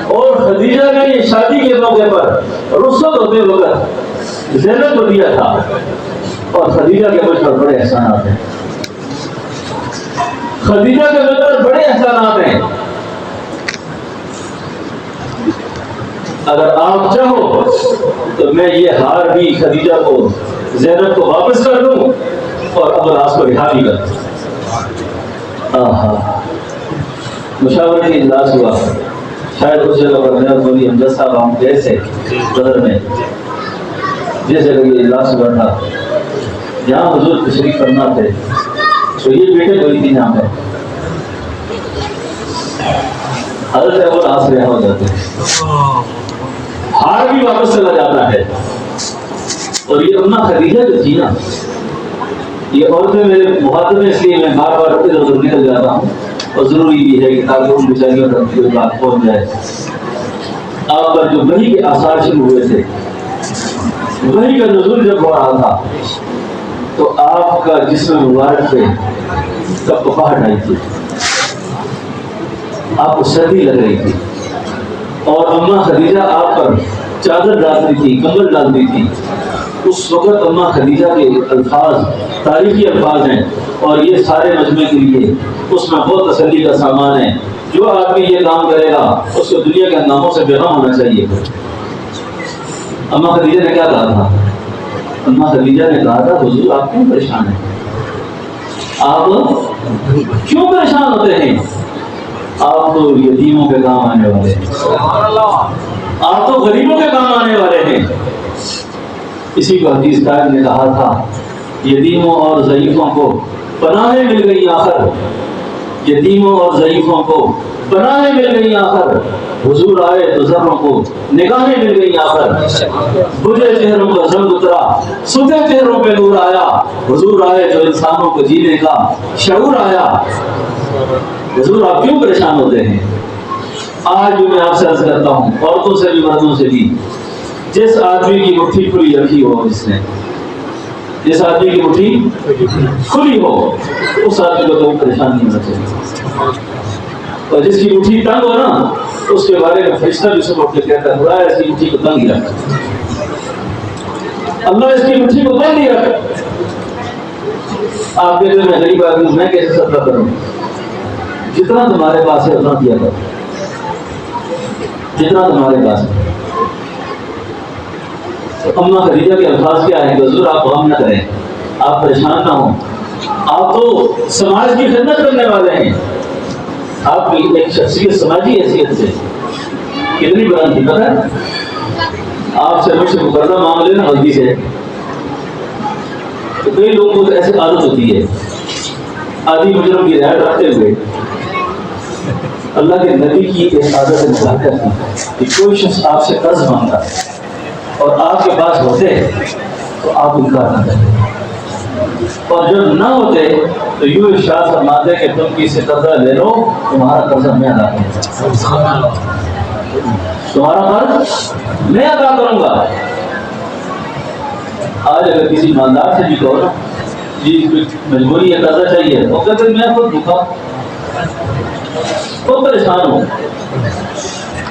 اور خدیجہ نے یہ شادی کے موقع پر رخصت ہوتے وقت زینب کو دیا تھا، اور خدیجہ کے مجھ پر بڑے احسانات ہیں. خدیجہ کے مجھ پر بڑے احسانات ہیں. اگر آپ چاہو تو میں یہ ہار بھی خدیجہ کو زینب کو واپس کر دوں اور ابو العاص کو رہا بھی کر دوں. مشاورتی اجلاس ہوا. شاید اس جگہ پر میرا مولوی امجد صاحب ہم گئے تھے بدر میں، جس جگہ یہ اجلاس ہوا تھا جہاں حضور تشریف فرما تھے. تو یہ بیٹے کوئی تھی یہاں پہ حضرت ابو العاص رہا ہو جاتے ہیں، ہار بھی واپس چلا جاتا ہے. اور یہ اماں خدیجہ جو تھی نا، یہ عورتیں میرے مخاطب میں اس لیے میں بار بار ادھر ادھر نکل جاتا ہوں، اور ضروری بھی ہے کہ تاکہ ان بیچاریوں تک کوئی بات پہنچ جائے. آپ پر جو وحی کے آثار شروع ہوئے تھے، وحی کا نزول جب ہو رہا تھا تو آپ کا جسم مبارک پہ کپکپاہٹ آئی تھی، آپ کو سردی لگ رہی تھی، اور اماں خدیجہ آپ پر چادر ڈالتی تھی، کمبل ڈالتی تھی. اس وقت اماں خدیجہ کے الفاظ تاریخی الفاظ ہیں، اور یہ سارے مجمع کے لیے اس میں بہت تسلی کا سامان ہے. جو آدمی یہ کام کرے گا اس کو دنیا کے ہنگاموں سے بے غم ہونا چاہیے. اماں خدیجہ نے کیا کہا تھا؟ اما خدیجہ نے کہا تھا حضور آپ کیوں پریشان ہیں؟ آپ کیوں پریشان ہوتے ہیں؟ آپ تو یتیموں کے کام آنے والے ہیں، آپ تو غریبوں کے کام آنے والے ہیں۔ اسی کو حدیث کار نے کہا تھا یتیموں اور ضعیفوں کو پناہیں مل گئی آخر، یتیموں اور ضعیفوں کو پناہیں مل گئی آخر، حضور آئے تو ذروں کو نگاہیں مل گئی آخر، بجھے چہروں پر زنگ اترا ستے چہروں پہ نور آیا، حضور آئے تو انسانوں کو جینے کا شعور آیا۔ حضور آپ کیوں پریشان ہوتے ہیں؟ آج بھی میں آپ سے عرض کرتا ہوں، عورتوں سے بھی مردوں سے بھی، جس آدمی کی مٹھی کھلی رکھی ہو، جس آدمی کی مٹھی کھلی ہو اس آدمی کو تو پریشان نہیں ہونا چاہیے، اور جس کی مٹھی تنگ ہو نا اس کے بارے میں فرشتہ بھی سب اٹھ کے کہتا ہے خدا اس کی مٹھی کو تنگ ہی رکھ، اللہ اس کی مٹھی کو بند ہی رکھ۔ آپ کہتے ہیں میں غریب آدمی ہوں، میں کیسے صدقہ کروں؟ جتنا تمہارے پاس ہے اتنا دیا کرو، جتنا تمہارے پاس ہے۔ اما خدیجہ کے الفاظ کیا ہے کہ حضور آپ غم نہ کریں، آپ پریشان نہ ہوں، آپ تو سماج کی خدمت کرنے والے ہیں، آپ کی ایک شخصیت سماجی حیثیت سے کتنی بلند تھی پتہ ہے؟ آپ سے مجھ سے مقررہ معاملے نا غلطی سے، تو کئی لوگوں کو ایسی عادت ہوتی ہے آدھی مجرم کی رعایت رکھتے ہوئے اللہ کے نبی کی ایک عادت مذاکر کی کہ کوئی شخص آپ سے قرض مانگتا ہے اور آپ کے پاس ہوتے تو آپ انکار نہ کرتے، اور جب نہ ہوتے تو یوں ارشاد فرماتے کہ تم کسی سے قرضہ لے لو تمہارا قرضہ میں ادا کروں گا، تمہارا قرض میں ادا کروں گا۔ آج اگر کسی مالدار سے بھی کہو نا جی مجبوری ہے قرضہ چاہیے، وہ کہتے ہیں میں خود بھوکا خود پریشان ہوں،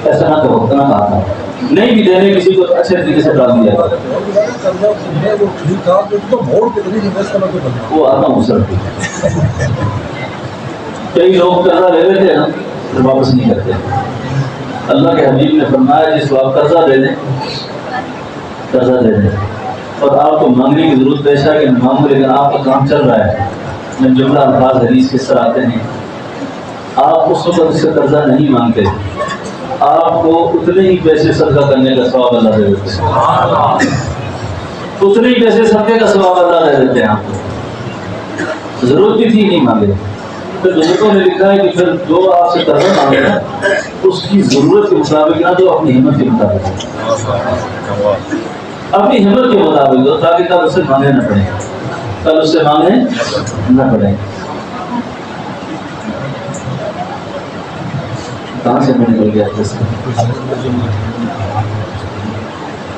ایسا نہ کرو، نہ کہا نہیں بھی دینے کسی کو اچھے طریقے سے ڈال دیا وہ آتا ہوں سر۔ کئی لوگ قرضہ لے لیتے ہیں نا پھر واپس نہیں کرتے، اللہ کے حبیب نے فرمایا جس کو آپ قرضہ دے دیں قرضہ دے دیں اور آپ کو مانگنے کی ضرورت پیش ہے کہ مانگو لیکن آپ کا کام چل رہا ہے، میں جملہ الفاظ حدیث کس طرح آتے ہیں، آپ اس وقت اس سے قرضہ نہیں مانگتے، آپ کو اتنے ہی پیسے صدقہ کرنے کا ثواب اللہ دے دیتے ہیں، اتنے ہی پیسے صدقے کا ثواب اللہ دے دیتے ہیں آپ کو، ضرورت بھی تھی نہیں مانگے۔ پھر بزرگوں نے لکھا ہے کہ پھر جو آپ سے قرضہ مانگے نا اس کی ضرورت کے مطابق نہ دو، اپنی ہمت کے مطابق اپنی ہمت کے مطابق دو تاکہ کل اس سے مانگے نہ پڑے، کل اس سے مانگے نہ پڑے۔ کہاں سے میں نکل گیا تھا؟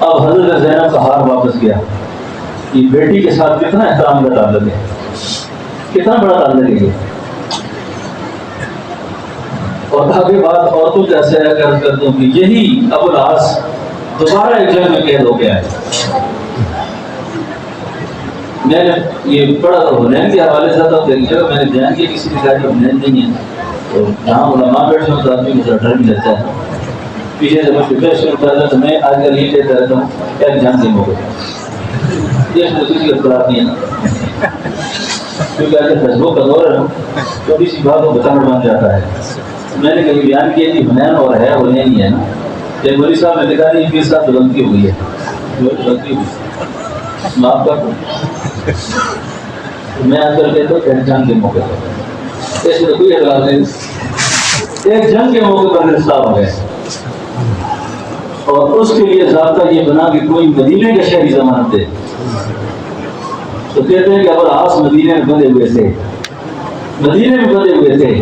اب حضرت زینب کا ہار واپس گیا، یہ بیٹی کے ساتھ کتنا احترام کا تعلق ہے، کتنا بڑا تعلق ہے یہ، اور آگے بات عورتوں کا ایسا عرض کرتا ہوں کہ یہی ابو العاص دوبارہ ایک جنگ میں قید ہو گیا ہے۔ میں نے یہ پڑھا تھا حنین کے حوالے سے تھا، ایک جگہ میں نے بیان کیا کسی نے کہا کہ حنین نہیں ہے، تو جہاں علماء بیٹھے ہوں تو آدمی کو ڈر بھی لگتا ہے، پیچھے سے میں فکر شروع کرتا تھا تو میں آج کل یہ کہتا رہتا ہوں کیا جان دیں گے دیش میں کسی کا اختلاف نہیں ہے کیونکہ آج کل فیسبک کا دور ہے تو کسی بات کو بچانا بن جاتا ہے۔ میں نے کہیں بیان کیا کہ حنین اور ہے حنین ہی ہے نا، ایک مولوی صاحب نے لکھا نہیں پیر صاحب غلطی ہو گئی ہے، غلطی ہوئی معاف کر دوں، میں آج کل کہتا ہوں پہچان کے موقع پر ایسے تو کوئی اعتراض نہیں، ایک جنگ کے موقع پر گرفتار ہو گئے اور اس کے لیے ضابطہ یہ بنا کہ کوئی مدینے کا شہری ضمانت دے، تو کہتے ہیں کہ ابو العاص مدینے میں بندے ہوئے تھے، مدینے میں بندے ہوئے تھے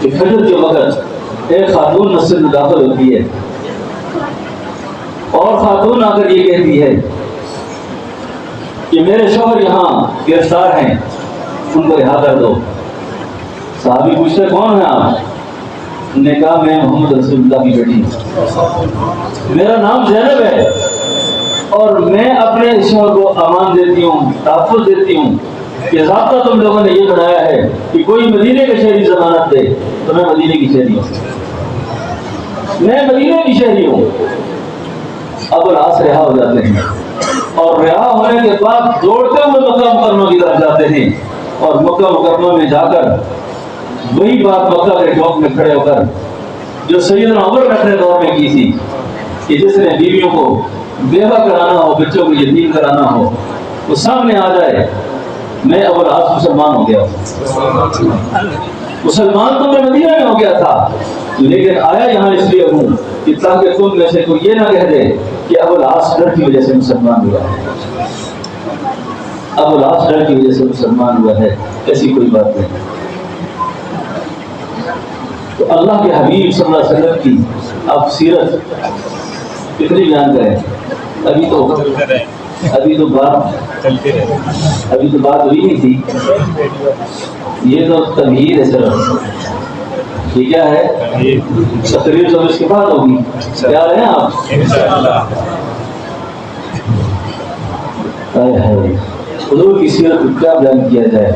کہ فجر کے وقت ایک خاتون مسجد میں داخل ہوتی ہے اور خاتون آ کر یہ کہتی ہے کہ میرے شوہر یہاں گرفتار ہیں، ان کو رہا کر دو۔ صحابی پوچھتے کون ہیں آپ؟ نے کہا میں محمد رسول اللہ کی بیٹی ہوں، میرا نام زینب ہے اور میں اپنے شوہر کو امان دیتی ہوں، تحفظ دیتی ہوں کہ ضابطہ تم لوگوں نے یہ بنایا ہے کہ کوئی مدینے کے شہری ضمانت دے تو میں مدینے کی شہری ہوں، میں مدینے کی شہری ہوں۔ ابو العاص رہا ہو جاتے ہیں، اور رہا ہونے کے بعد دوڑتے ہوئے مکہ مکرمہ کی طرف جاتے ہیں، اور مکہ مکرمہ میں جا کر وہی بات مکہ کے چوک میں کھڑے ہو کر جو سیدنا عمر نے اپنے دور میں کی تھی کہ جس نے بیویوں کو بیوہ کرانا ہو، بچوں کو یتیم کرانا ہو، وہ سامنے آ جائے، میں ابو العاص مسلمان ہو گیا ہوں۔ مسلمان تو میں مدینہ میں ہو گیا تھا، لیکن آیا یہاں اس لیے ہوں کہ تاکہ تم میں سے کوئی یہ نہ کہہ دے کہ ابو العاص ڈر کی وجہ سے مسلمان ہوا ہے، ابو العاص ڈر کی وجہ سے مسلمان ہوا ہے، ایسی کوئی بات نہیں۔ تو اللہ کے حبیب صلی اللہ علیہ وسلم کی آپ سیرت کتنی بیان کریں؟ ابھی تو بات ہوئی نہیں تھی، یہ تو تمہید ہے صرف، یہ کیا ہے؟ تقریر تو اس کے بعد ہوگی، کیا رہے ہیں آپ؟ حضور کی سیرت کو کیا بیان کیا جائے؟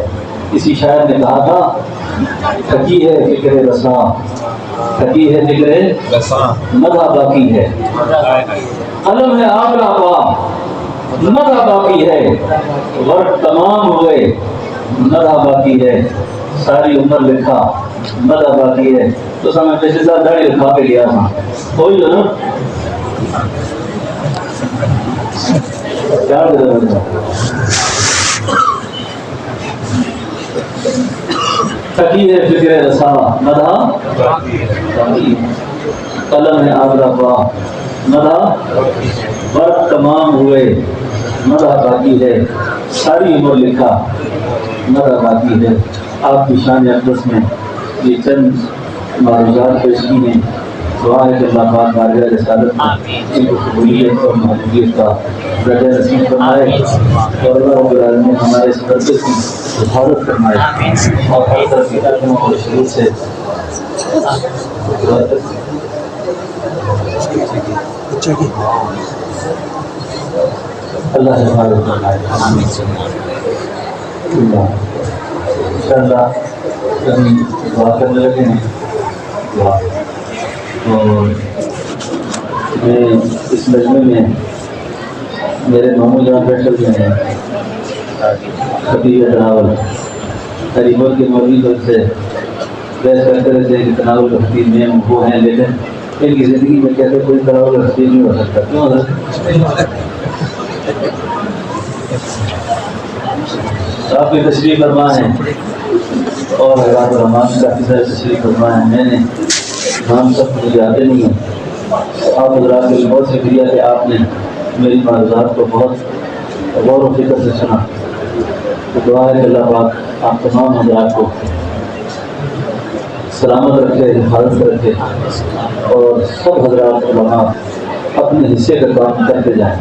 کسی شاعر نے کہا تھا، تھکی ہے فکر رساں، تھکی ہے فکر رساں، مدح باقی ہے، قلم ہے آبرا پا، مدح باقی ہے، ورق تمام ہوئے، مدح باقی ہے، ساری عمر لکھا، مدح باقی ہے۔ تو سامنے پیسے ساتھ داڑھی لکھا کے لیا تھا، کوئی جو نا کیا تھکی ہے فکر رساں، مدح باقی ہے، قلم ہے آبرا پا، مدح ورق تمام ہوئے، مدح باقی ہے، ساری عمر لکھا، مدح باقی ہے۔ آپ کی شان اقدس میں یہ چند معروضات پیش کی ہیں، دعا ہے کہ اللہ پاک بارگاہ رسالت میں ان کو قبولیت اور محبوبیت کا درجہ نصیب فرمائے، اور اللہ رب العالمین ہمارے اس درجے کی حفاظت فرمائے، اور ہر طرح کی فتنوں اور شرور سے اللہ حفاظت فرمائے۔ انشاءاللہ ہم دعا کرنے لگے ہیں، دعا اور میں اس مجمع میں میرے ماموں جہاں بیٹھے ہوئے ہیں، خطیب تناول قریبوں کے مولوی لوگ سے بحث کرتے رہتے ہیں کہ تناول کا خطیب میں وہ ہیں، لیکن ان کی زندگی میں کہتے کوئی تناول کا خطیب نہیں ہو سکتا۔ کیوں حضرت؟ آپ کی تشریف فرما ہے اور حضرات الرحمان کا تشریف فرما ہے، میں نے نام سب مجھے آتے نہیں ہیں، آپ حضرات کے بہت شکریہ کہ آپ نے میری معروضات کو بہت غور و فکر سے سنا۔ تو دعا ہے کہ اللہ پاک آپ تمام حضرات کو سلامت رکھے، حفاظت رکھے، اور سب حضرات علماء اپنے حصے کا کام کرتے جائیں،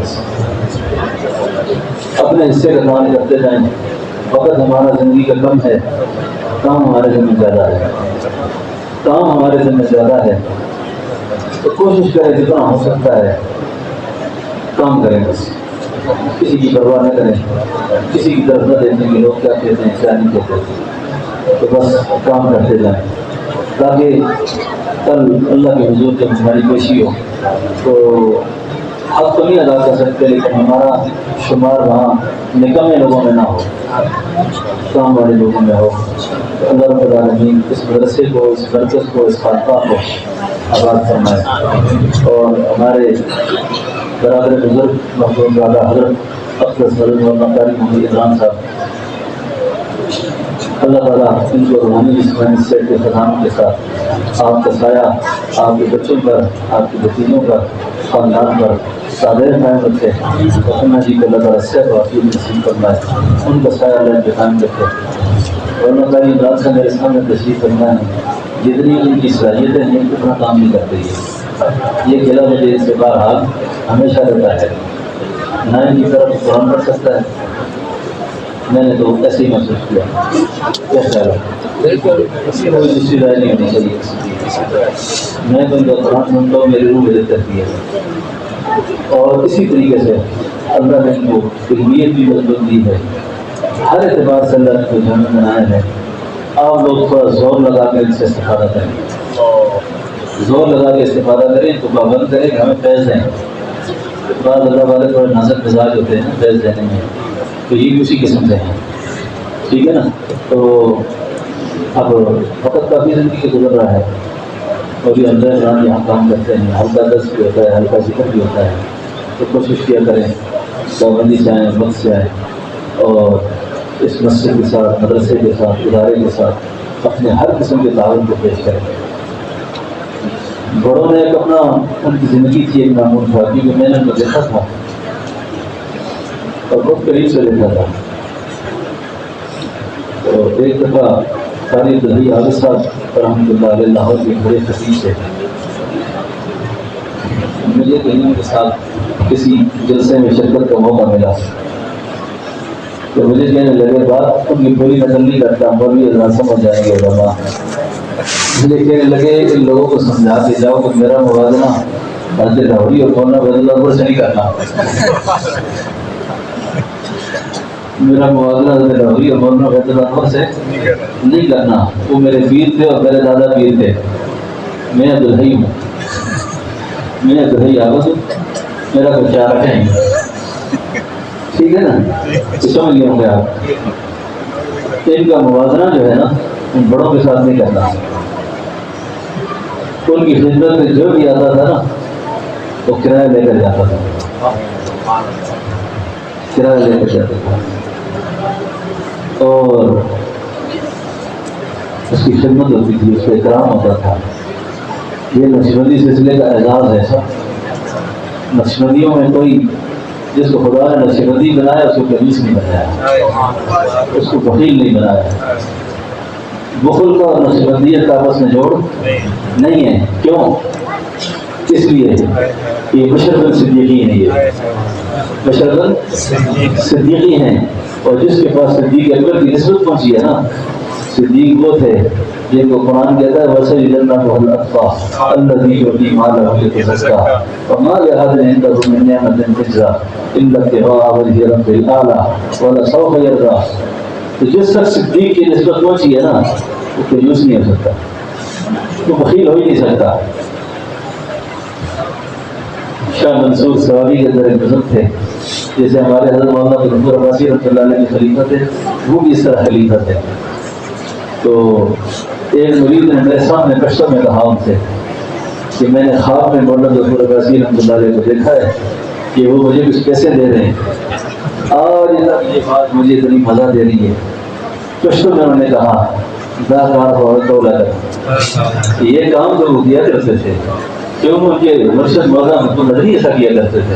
اپنے حصے کا کام کرتے جائیں۔ وقت ہمارا زندگی کا کم ہے، کام ہمارے ذمہ زیادہ ہے، کام ہمارے ذمہ زیادہ ہے، تو کوشش کریں جتنا ہو سکتا ہے کام کریں، بس کسی کی پرواہ نہ کریں، کسی کی طرف نہ دیکھیں کہ لوگ کیا کہتے ہیں کیا نہیں کہتے، تو بس کام کرتے جائیں، تاکہ کل اللہ کے حضور جب ہماری پیشی ہو تو حق تو نہیں ادا کر سکتے، لیکن ہمارا شمار وہاں نکمے لوگوں میں نہ ہو، کام والے لوگوں میں ہو۔ اللہ رب العالمین اس مدرسے کو، اس مرکز کو، اس خانقاہ کو آباد فرمائے، اور ہمارے برادر بزرگ محمود والا حضرت اقدس مولانا قاری محمد عمران صاحب، اللہ تعالیٰ ان کو روحانی جسمانی صحت کے خزانوں کے ساتھ آپ کا سایہ آپ کے بچوں پر، آپ کے بھتیجوں پر، خاندان پر سادہ قائم رکھے، اور جی کو اللہ تعالیٰ صحت و عافیت نصیب فرمائے، ان کا سایہ اللہ پہ قائم رکھے۔ مولانا قاری عمران صاحب میرے سامنے تشریف فرما ہے، جتنی ان کی صلاحیتیں ہیں اتنا کام نہیں کرتے یہ قلعہ مجھے اس سے بہرحال ہمیشہ رہتا ہے، نہ ان کی طرف قرآن پڑھ سکتا ہے، میں نے تو ایسے ہی محسوس کیا، کیا خیال ہے؟ کوئی دوسری رائے نہیں ہونی چاہیے، میں تو ان کا قرآن سنتا ہوں، میری روح مدد کرتی ہے، اور اسی طریقے سے اللہ نے ان کو علمیت بھی مضبوط دی ہے، ہر اعتبار سے اللہ نے کو جامع بنایا ہے۔ آپ لوگ تھوڑا زور لگا کر ان سے استفادہ کریں، زور لگا کے استفادہ کریں، تو پابند کریں کہ ہمیں فیض دیں، بعض اللہ والے تھوڑے نازک مزاج ہوتے ہیں نا فیض دینے میں، تو یہ بھی اسی قسم سے ہیں، ٹھیک ہے نا. تو اب وقت کافی زندگی گزر رہا ہے اور یہ اندر رام یہاں کام کرتے ہیں، ہلکا دست بھی ہوتا ہے، ہلکا ذکر بھی ہوتا ہے. تو کوشش کیا کریں پابندی سے آئیں، وقت سے آئیں، اور اس مسجد کے ساتھ، مدرسے کے ساتھ، ادارے کے ساتھ اپنے ہر قسم کے تعاون کو پیش کریں. بڑوں نے ایک اپنا ان کی زندگی تھی، ایک معمول تھا، کیونکہ میں نے ان کو دیکھا تھا اور بہت قریب سے دیکھا تھا. تو ایک دفعہ قاری دہلی عابد صاحب رحمۃ اللہ علیہ لاہور کے بڑے خطیب سے مجھے کہیں کے ساتھ کسی جلسے میں شرکت کا موقع ملا. تو مجھے کہنے لگے، بات ان کی پوری نقل نہیں کرتا، مولوی حضرات سمجھ جائیں گے علماء. مجھے کہنے لگے کہ لوگوں کو سمجھا کے جاؤ کہ میرا موازنہ حضرت لاہوری اور مولانا فیض اللہ اکبر سے نہیں کرنا، میرا موازنہ حضرت لاہوری اور مولانا فیض اللہ اکبر سے نہیں کرنا. وہ میرے پیر تھے اور میرے دادا پیر تھے، میں عبدالحی ہوں، میں عبدالحی عابد ہوں، میرا کوئی چار رکھیں. ٹھیک ہے نا، سمجھ گئے ہوں گے آپ. ان کا موازنہ جو ہے نا ان بڑوں کے ساتھ نہیں کرنا. ان کی خدمت میں جو بھی آتا تھا نا وہ کرایہ لے کر جاتا تھا، کرایہ لے کر جاتا تھا، اور اس کی خدمت ہوتی تھی، اس کا احترام ہوتا تھا. یہ نقشبندی سلسلے کا اعزاز ہے سب. نقشبندیوں میں کوئی جس کو خدا نے نقشبندی بنایا اس کو کنیز نہیں بنایا، اس کو بخیل نہیں بنایا. بخل کا اور نقشبندیت کا آپس میں جوڑ نہیں ہے. کیوں؟ اس لیے یہ مشرف صدیقی ہیں، یہ مشرف صدیقی ہیں. اور جس کے پاس صدیق اکبر کی نسبت پہنچی ہے نا، صدیق وہ تھے جن کو قرآن کہتا ہے وَسَجِ جَنَّةُ الْأَتْقَى الَّذِي يُؤْتِي مَالَهُ يَتَزَكَّىٰ وَمَا لِأَحَدٍ عِندَهُ مِن نِّعْمَةٍ تُجْزَىٰ إِلَّا ابْتِغَاءَ وَجْهِ رَبِّهِ الْأَعْلَىٰ وَلَسَوْفَ يَرْضَىٰ. تو جس شخص صدیق کی نسبت پہنچی ہے نا وہ کنجوس نہیں ہو سکتا، وہ بخیل ہو ہی نہیں سکتا. شاہ منصور سوابی کے اندر ایک بزرگ تھے، جیسے ہمارے حضرت مولانا غفور عباسی رحمۃ اللہ علیہ کے خلیفہ تھے، وہ بھی اس طرح خلیفہ تھے. تو ایک مرید نے میرے سامنے کشتوں میں کہا ان سے کہ میں نے خواب میں مولانا غفور عباسی رحمۃ اللہ علیہ کو دیکھا ہے کہ وہ مجھے کچھ پیسے دے رہے ہیں، اور یہ بات مجھے اتنی مزہ دے رہی ہے. کشتوں میں انہوں نے کہا یہ کام تو وہ کیا کرتے تھے، کیوں ان کے مرشد مولانا محمود مدنی ایسا کیا کرتے تھے،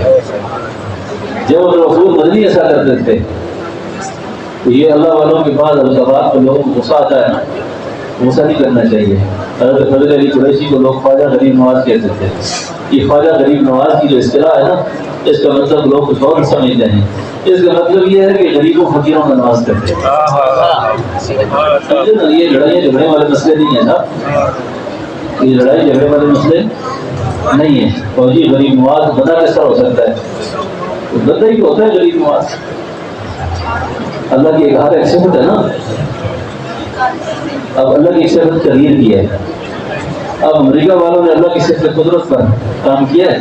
جب رسول مدنی ایسا کرتے تھے. تو یہ اللہ والوں کے بعد القبات کو لوگوں کو غصہ آتا ہے نا، غصہ نہیں کرنا چاہیے. حضرت فضل علی قریشی کو لوگ خواجہ غریب نواز کہتے تھے. یہ خواجہ غریب نواز کی جو اصطلاح ہے نا، اس کا مطلب لوگ کچھ اور سمجھتے ہیں. اس کا مطلب یہ ہے کہ غریبوں فقیروں کا نواز کرتے ہیں. یہ لڑائیاں جھگڑے والے مسئلے نہیں ہیں صاحب، یہ لڑائی جھگڑے والے مسئلے نہیں ہیں. اور جی غریب نواز بندہ کس طرح ہو سکتا ہے؟ بندہ ہی ہوتا ہے غریب نواز. اللہ کی ایک ہر ایک صفت ہے نا. اب اللہ کی صفت تغیر کی ہے. اب امریکہ والوں نے اللہ کی صفت قدرت پر کام کیا ہے،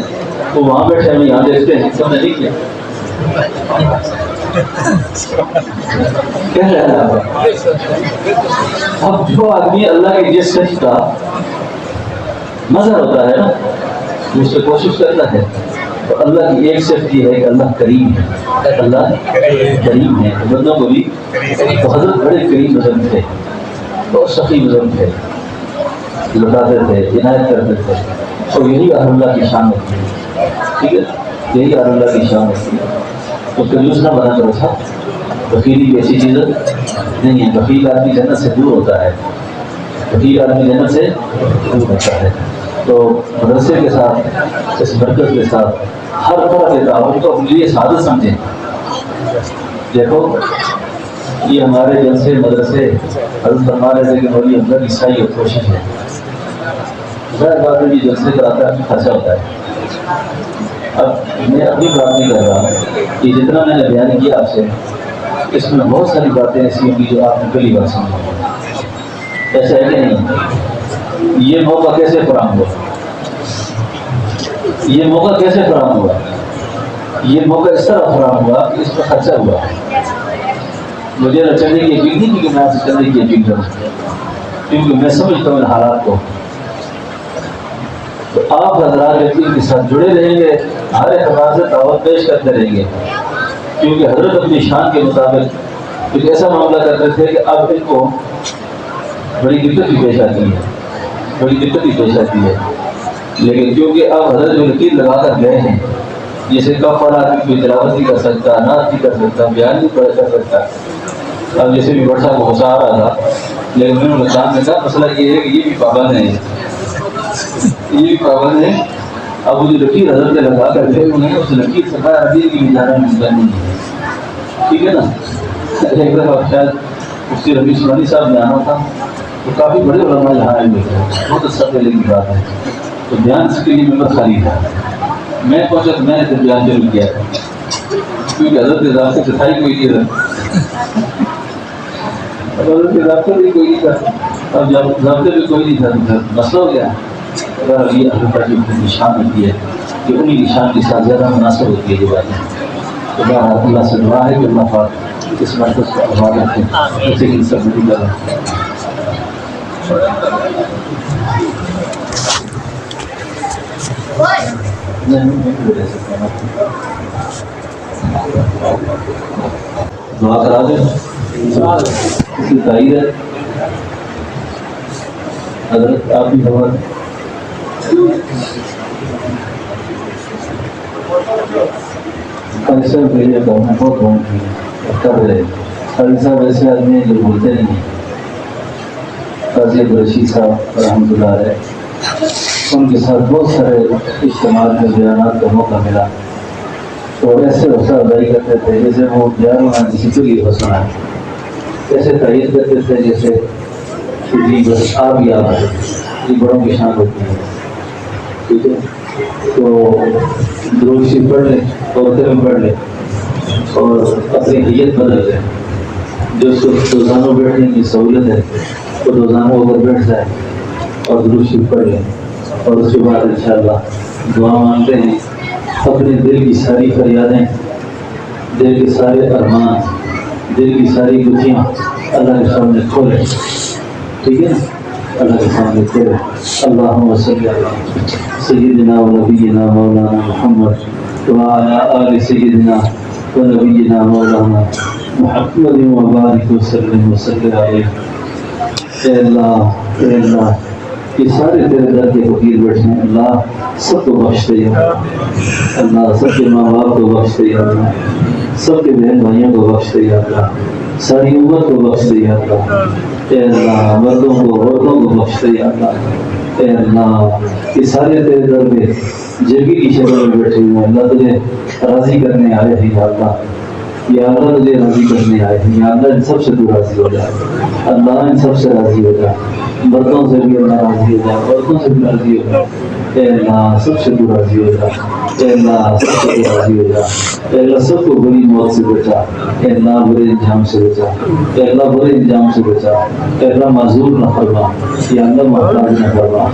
وہ وہاں بیٹھے ہمیں یہاں دیکھتے ہیں، سب نے نہیں کیا. اب جو آدمی اللہ کے جس صفت کا مظہر ہوتا ہے نا، اس سے کوشش کرتا ہے. تو اللہ کی ایک صفت یہ ہے کہ اللہ کریم ہے. اللہ کریم ہے. بندوں کو بھی تو حضرت بڑے کریم بزرگ تھے، بہت سخی بزرگ تھے، لٹاتے تھے، عنایت کرتے تھے. اور یہی اللہ کی شان ہوتی ہے. ٹھیک ہے، یہی اللہ کی شان ہوتی ہے. تو کنجوس نہ بنا کرو تھا. بخیلی کی ایسی چیز نہیں ہے. بخیل آدمی جنت سے دور ہوتا ہے، بخیل آدمی جنت سے دور ہوتا ہے. تو مدرسے کے ساتھ، اس مرکز کے ساتھ ہر طرح کے تعاون کو اپنے لیے سعادت سمجھیں. دیکھو یہ ہمارے جلسے مدرسے حضرت فرما رہے تھے کہ بڑی اندر عیسائی اور کوشش ہے. ظاہر بات ہے کہ جلسے کراتا ہے خرچہ ہوتا ہے. اب میں اپنی بات نہیں کر رہا کہ جتنا میں نے بیان کیا آپ سے، اس میں بہت ساری باتیں ایسی ہوں گی جو آپ نے پہلی بار سمجھا. ایسا ہے کہ نہیں؟ یہ موقع کیسے فراہم ہوا؟ یہ موقع کیسے فراہم ہوا؟ یہ موقع اس طرح فراہم ہوا کہ اس پر خرچہ ہوا. مجھے نہ چلنے کی اپیل نہیں کہ میں آپ سے چلنے کی اپیل کروں، کیونکہ میں سمجھتا ہوں حالات کو. تو آپ حضرات یقین کے ساتھ جڑے رہیں گے، ہر اعتبار سے دعوت پیش کرتے رہیں گے، کیونکہ حضرت اپنی شان کے مطابق کچھ ایسا معاملہ کرتے تھے کہ اب ان کو بڑی دقت ہی پیش آتی ہے، بڑی دقت ہی پیش آتی ہے. لیکن کیونکہ اب حضرت جو لکیر لگا کر گئے ہیں، جیسے کب پڑھا کہ کوئی تلاوت نہیں کر سکتا، نعت نہیں کر سکتا، بیان نہیں پڑھ کر سکتا. اب جیسے بھی بڑا صاحب غصہ آ رہا تھا، لیکن میں نے کہا مسئلہ یہ ہے کہ یہ بھی پابند ہے، یہ بھی پابند ہے. اب وہ جو لکیر حضرت نے لگا کر گئے انہیں اس لکیر سے باہر ابھی کی جانا ممکن نہیں ہے. ٹھیک ہے نا. ایک دفعہ شاید مفتی ربیع عثمانی صاحب نے آنا تھا، تو کافی بڑے علماء یہاں آئے ہوئے تھے، بہت اچھا پہلے کی بات ہے. تو بیان سے کے لیے ممبر خالی تھا. میں پہنچا تو میں نے پھر بیان شروع کیا، کیونکہ حضرت کے ضابطے سے تھا ہی کوئی نہیں تھا. حضرت کے ضابطے بھی کوئی نہیں تھا. اب جب ضابطے بھی کوئی نہیں تھا تو پھر مسئلہ ہو گیا. اگر ابھی حضرت کی نشان ہوتی ہے کہ انہیں نشان کے ساتھ زیادہ مناسب ہوتی ہے یہ باتیں. تو بہرحال اللہ سے دعا ہے کہ اللہ پاک اس مرکز کو آباد رکھے، اسے کی سب بھی کریں. دعا کرا دیں اس کی تائید ہے. حضرت آپ بھی خبر قاضی صاحب کے لیے کہنا بہت بہت کر رہے. قاضی صاحب ایسے آدمی ہیں جو بولتے نہیں ہیں. قاضی عبدالرشید صاحب رحمۃ اللہ علیہ، ان کے ساتھ بہت سارے اجتماعات میں بیانات کا موقع ملا، تو ایسے حوصلہ افزائی کرتے تھے جیسے وہ بیان کسی کے لیے حوصلہ ہے، ایسے تعریف کرتے تھے جیسے کہ جی بس آپ ہی آپ ہیں، یہ بڑوں کی شان ہوتی ہے. ٹھیک ہے. تو درود شریف پڑھ لیں، عورتیں میں پڑھ لیں اور اپنی نیت بدل لیں. جو اس کو روزانہ بیٹھنے کی سہولت ہے تو روزانہ ہو کر بیٹھ جائے اور درود شریف پڑھ لیں، اور اس کے بعد انشاءاللہ دعا مانگتے ہیں. اپنے دل کی ساری فریادیں، دل کے سارے ارمان، دل کی ساری گتھیاں اللہ کے سامنے کھولیں. ٹھیک ہے نا. اللہ کے سامنے کھولیں. اللہم صلی علی سیدنا و نبینا مولانا محمد وعلی آل سیدنا و نبینا مولانا محمد وبارک وسلم وسلم علیہ. اے اللہ، اے اللہ، یہ سارے تیرے در کے فقیر بیٹھے ہیں. اللہ سب کو بخش دے. اللہ سب کے ماں باپ کو بخش دے. اللہ سب کے بہن بھائیوں کو بخش دے. اللہ ساری امت کو بخش دے. اللہ اے اللہ مردوں کو عورتوں کو بخش دے. اللہ اے اللہ یہ سارے تیرے در پہ جرگی کی شکل میں بیٹھے ہوئے ہیں. اللہ تجھے راضی کرنے آئے ہیں. یا اللہ، یا اللہ تجھے راضی کرنے آئے ہیں. یا اللہ ان سب سے تو راضی ہو جائے. اللہ ان سب سے راضی ہو جائے. مردوں سے بھی اللہ راضی ہو جائے، عورتوں سے بھی راضی ہو جائے. اے اللہ سب سے تو راضی ہو جائے. اے اللہ سب سے تو راضی ہو جائے. اے اللہ سب کو بری موت سے بچا. اے اللہ برے انجام سے بچا. اے اللہ برے انجام سے بچا. اے اللہ معذور نہ فرما. یا اللہ محتاج نہ فرما.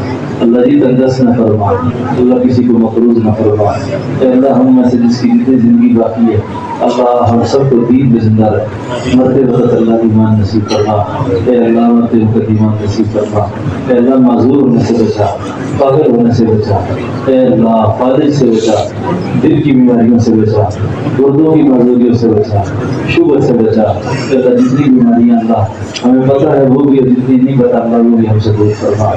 اللہ جی تنگس نہ فرما. اللہ کسی کو مقروض نہ فرما. اے اللہ ہم میں سے جس کی جتنی زندگی باقی ہے اللہ ہم سب کو دین میں زندہ رہے. مرتے وقت اللہ کی ایمان نصیب فرما. اے اللہ مرتے وقت ایمان نصیب فرما. اے اللہ معذور ہونے سے بچا، پاگل ہونے سے بچا. اے اللہ فالج سے بچا، دل کی بیماریوں سے بچا، گردوں کی معذوریوں سے بچا، شوگر سے بچا. اے اللہ جتنی بیماریاں اللہ ہمیں پتہ ہے وہ بھی، جتنی نہیں پتہ اللہ وہ بھی ہم سے دور فرما.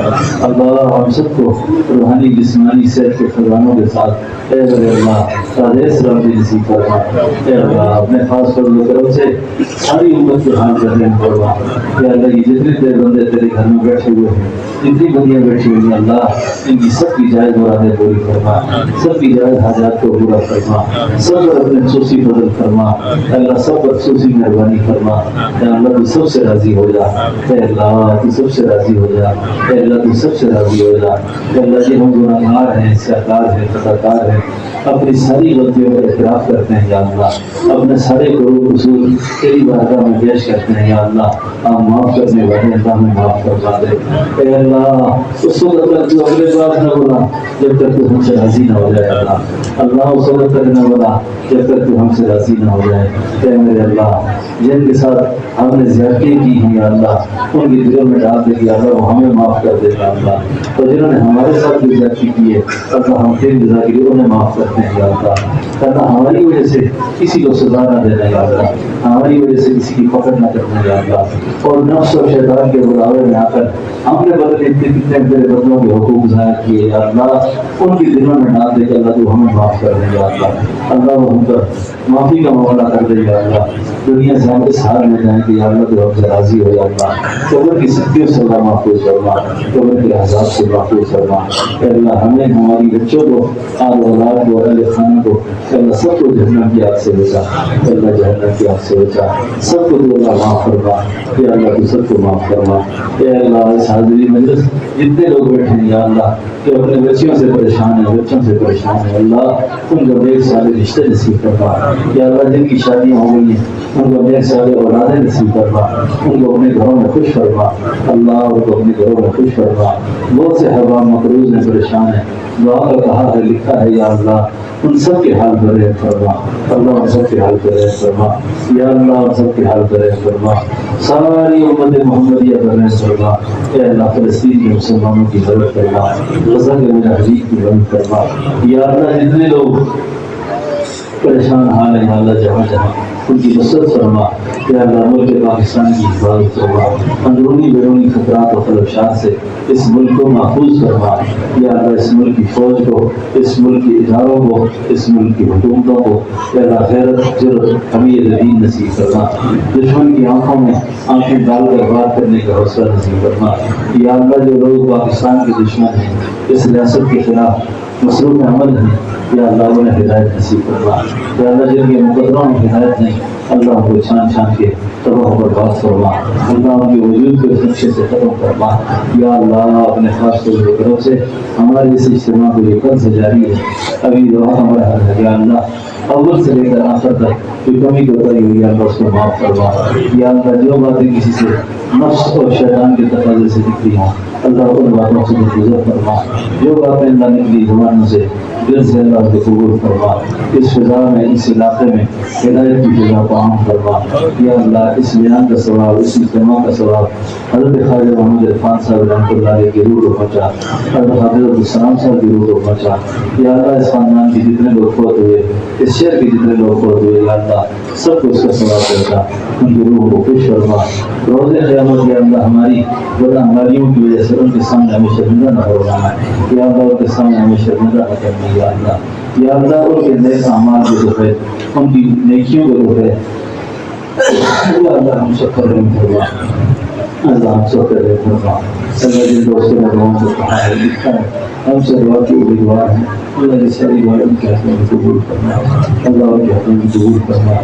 اللہ ہم سب کو روحانی جسمانی صحت کے خزانوں کے ساتھ اے اللہ راز رحمت نصیب فرما. اے اللہ اپنے خاص فضل و کرم سے ساری امت کے حال کرنے فرما. اے اللہ یہ جتنے تیرے بندے تیرے گھر میں بیٹھے ہوئے ہیں، جتنی بندیاں بیٹھی ہوئی ہیں اللہ ان کی سب کی جائز مرادیں پوری فرما. سب کی جائز حاجات کو پورا فرما. سب پر اپنے خصوصی فضل فرما. اے اللہ سب پر خصوصی مہربانی فرما. اے اللہ تو سب سے راضی ہو جا. اے اللہ تو سب سے راضی ہو جا. اے اللہ تو سب سے راضی ہو جا. اے اللہ جی ہم گناہگار ہیں، سرکار ہیں، خطاکار ہیں، اپنی ساری غلطیوں کا اعتراف کرتے ہیں. یا اللہ اپنے سارے قصور قصور تیری بارگاہ میں پیش کرتے ہیں. یا اللہ آپ معاف کرنے والے اللہ ہمیں معاف کروا دے. اے اللہ اس وقت تک جو اپنے پاس نہ والا جب تک تو ہم سے راضی نہ ہو جائے اللہ، اللہ صبر کرنے والا جب تک تو ہم سے راضی نہ ہو جائے۔ اے میرے اللہ، جن کے ساتھ ہم نے زیادتی کی ہیں یا اللہ، ان کے دلوں میں ڈال دے کہ اللہ وہ ہمیں معاف کر دے گا اللہ، اور جنہوں نے ہمارے ساتھ بھی زیادتی کی ہے اللہ ہم پھر جزا کے لیے انہیں معاف کرتے ہیں یا اللہ، اللہ ہماری وجہ سے کسی کو سزا نہ دینا یا اللہ، ہماری وجہ سے کسی کی پکڑ نہ کرنا یا اللہ، اور نفس اور شیطان کے بلاوے میں آ کر ہم نے بدلے کتنے میرے بدلوں کے حقوق ظاہر کیے یا اللہ، ان کے دلوں میں ڈال دے کہ اللہ تو ہمیں معاف کر دے یا اللہ، اللہ وہ ہم پر معافی کا معاملہ کر دے یا اللہ، دنیا سے ہم اس حال میں جائیں کہ یا اللہ تو ہم سے راضی ہو یا اللہ، قبر کی سختیوں سے اللہ محفوظ فرما، قبر کے عذاب سے محفوظ فرما، اے اللہ ہمیں ہماری بچوں کو آل اولاد کو اہل خانہ کو اللہ سب کو جہنم کی آگ سے بچا، اللہ جہنم کی آگ سے بچا، سب کو تو اللہ معاف فرما، اے اللہ تو سب کو معاف فرما، اے اللہ اس حاضری مجلس جتنے لوگ بیٹھے ہیں یا اللہ کہ اپنے بچیوں سے پریشان ہیں، بچوں سے پریشان ہیں اللہ، ان کو نیک سارے رشتے نصیب فرما یا اللہ، جن کی شادیاں ہو گئی ہیں ان کو نیک سارے اولادیں نصیب فرما، ان کو اپنے گھروں میں خوش فرما اللہ، ان کو اپنے گھروں میں خوش فرما، بہت سے حرام مقروض ہیں پریشان ہیں، دعا کا کہا ہے لکھا ہے یا اللہ، ان سب کے حال پر رحم فرما اللہ، ان سب کے حال پر رحم فرما یا اللہ، ان سب کے حال پر رحم فرما، ساری امت محمدیہ پر رحم فرما، اے اللہ فلسطین کے مسلمانوں کی مدد فرما، غزہ کے مجاہدین کی مدد فرما یا اللہ، جتنے لوگ پریشان حال ہیں یا اللہ جہاں جہاں ان کی نصرت فرما یا اللہ، ملک پاکستان کی حفاظت فرما، اندرونی بیرونی خطرات و خدشات سے اس ملک کو محفوظ فرما یا اللہ، اس ملک کی فوج کو، اس ملک کے اداروں کو، اس ملک کی حکومتوں کو یا اللہ غیرت جرأت حمیت دین نصیب فرما، دشمن کی آنکھوں میں آنکھیں ڈال کر وار کرنے کا حوصلہ نصیب فرما یا اللہ، جو لوگ پاکستان کے دشمن ہیں، اس ریاست کے خلاف مصروف عمل ہیں یا اللہ، انہیں ہدایت نصیب فرما یا اللہ، جن کے مقدروں میں ہدایت نہیں اللہ ان کو چھان چھان کے تباہ و برباد فرما اللہ، ان کے وجود کو اس نقشے سے ختم فرما یا اللہ، اپنے خاص طور کی طرف سے ہمارے اس اجتماع کو یہ کل سے جاری ہے، ابھی دعا ہمارا حل ہے یا اللہ، اول سے لے کر آخر تک کوئی کمی کوتاہی ہوئی اللہ اس کو معاف فرما یا اللہ، جو باتیں کسی سے نفس اور شیطان کے تقاضے سے نکلی ہوں اللہ، ان باتوں سے گزر فرما، جو باتیں اللہ نکلی زبانوں سے دل سے اللہ کو قبول فرما، اس فضا میں، اس علاقے میں ہدایت کی فضا کو عام فرما یا اللہ، اس بیان کا ثواب، اس اجتماع کا ثواب حضرت خواجہ محمد عرفان صاحب رحمۃ اللہ علیہ کی روح کو پہنچا، حضرت حافظ السلام صاحب کی روح کو پہنچا یا اللہ، اس خاندان کے جتنے لوگ فوت ہوئے، اس شہر کے جتنے لوگ فوت ہوئے یا اللہ، سب کو اس کا ثواب دیتا، ان کی روح کو خوش فرما، روز قیامت یا اللہ ہماری بدعمالیوں کی وجہ سے ان کے سامنے ہمیں شرمندہ نہ ہونا یا اللہ، ان کے سامنے ہمیں شرمندہ نہ کرنا یا اللہ، یا اللہ، ان کے نیک اعمال کے دفعے، ان کی نیکیوں کے دفعے یا اللہ، ہم سب پر رحم فرما اللہ، ہم سب پر رحم فرما اللہ، جن دوستوں نے دعاؤں کو کہا ہے لکھا ہے، ہم سے دعا کی امیدوار ہیں اللہ، کی ساری دعائیں ان کے حق میں قبول کرنا اللہ، ان کے حق میں قبول کرنا،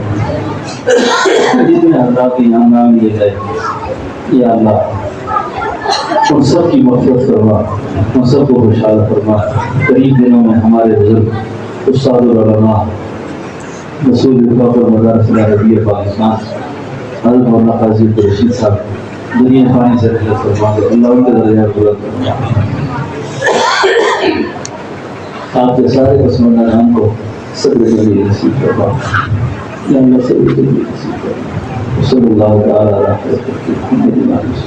جتنے حضرات کے یہاں نام لیے گئے یا اللہ ان سب کی مغفرت فرما، ان سب کو خوشحال فرما، قریب دنوں میں ہمارے بزرگ استاد العلماء رسول الفاظ اور مدارس العربیہ پاکستان حضرت مولانا قاضی عبدالرشید صاحب دنیا فانی سے رحلت فرما دے اللہ، ان کے درجات بلند فرما، آپ کے سارے پسماندہ نام کو صبر جلیل نصیب فرما یا اللہ، صبر جلیل نصیب فرما، صلی اللہ تعالی علیہ وسلم۔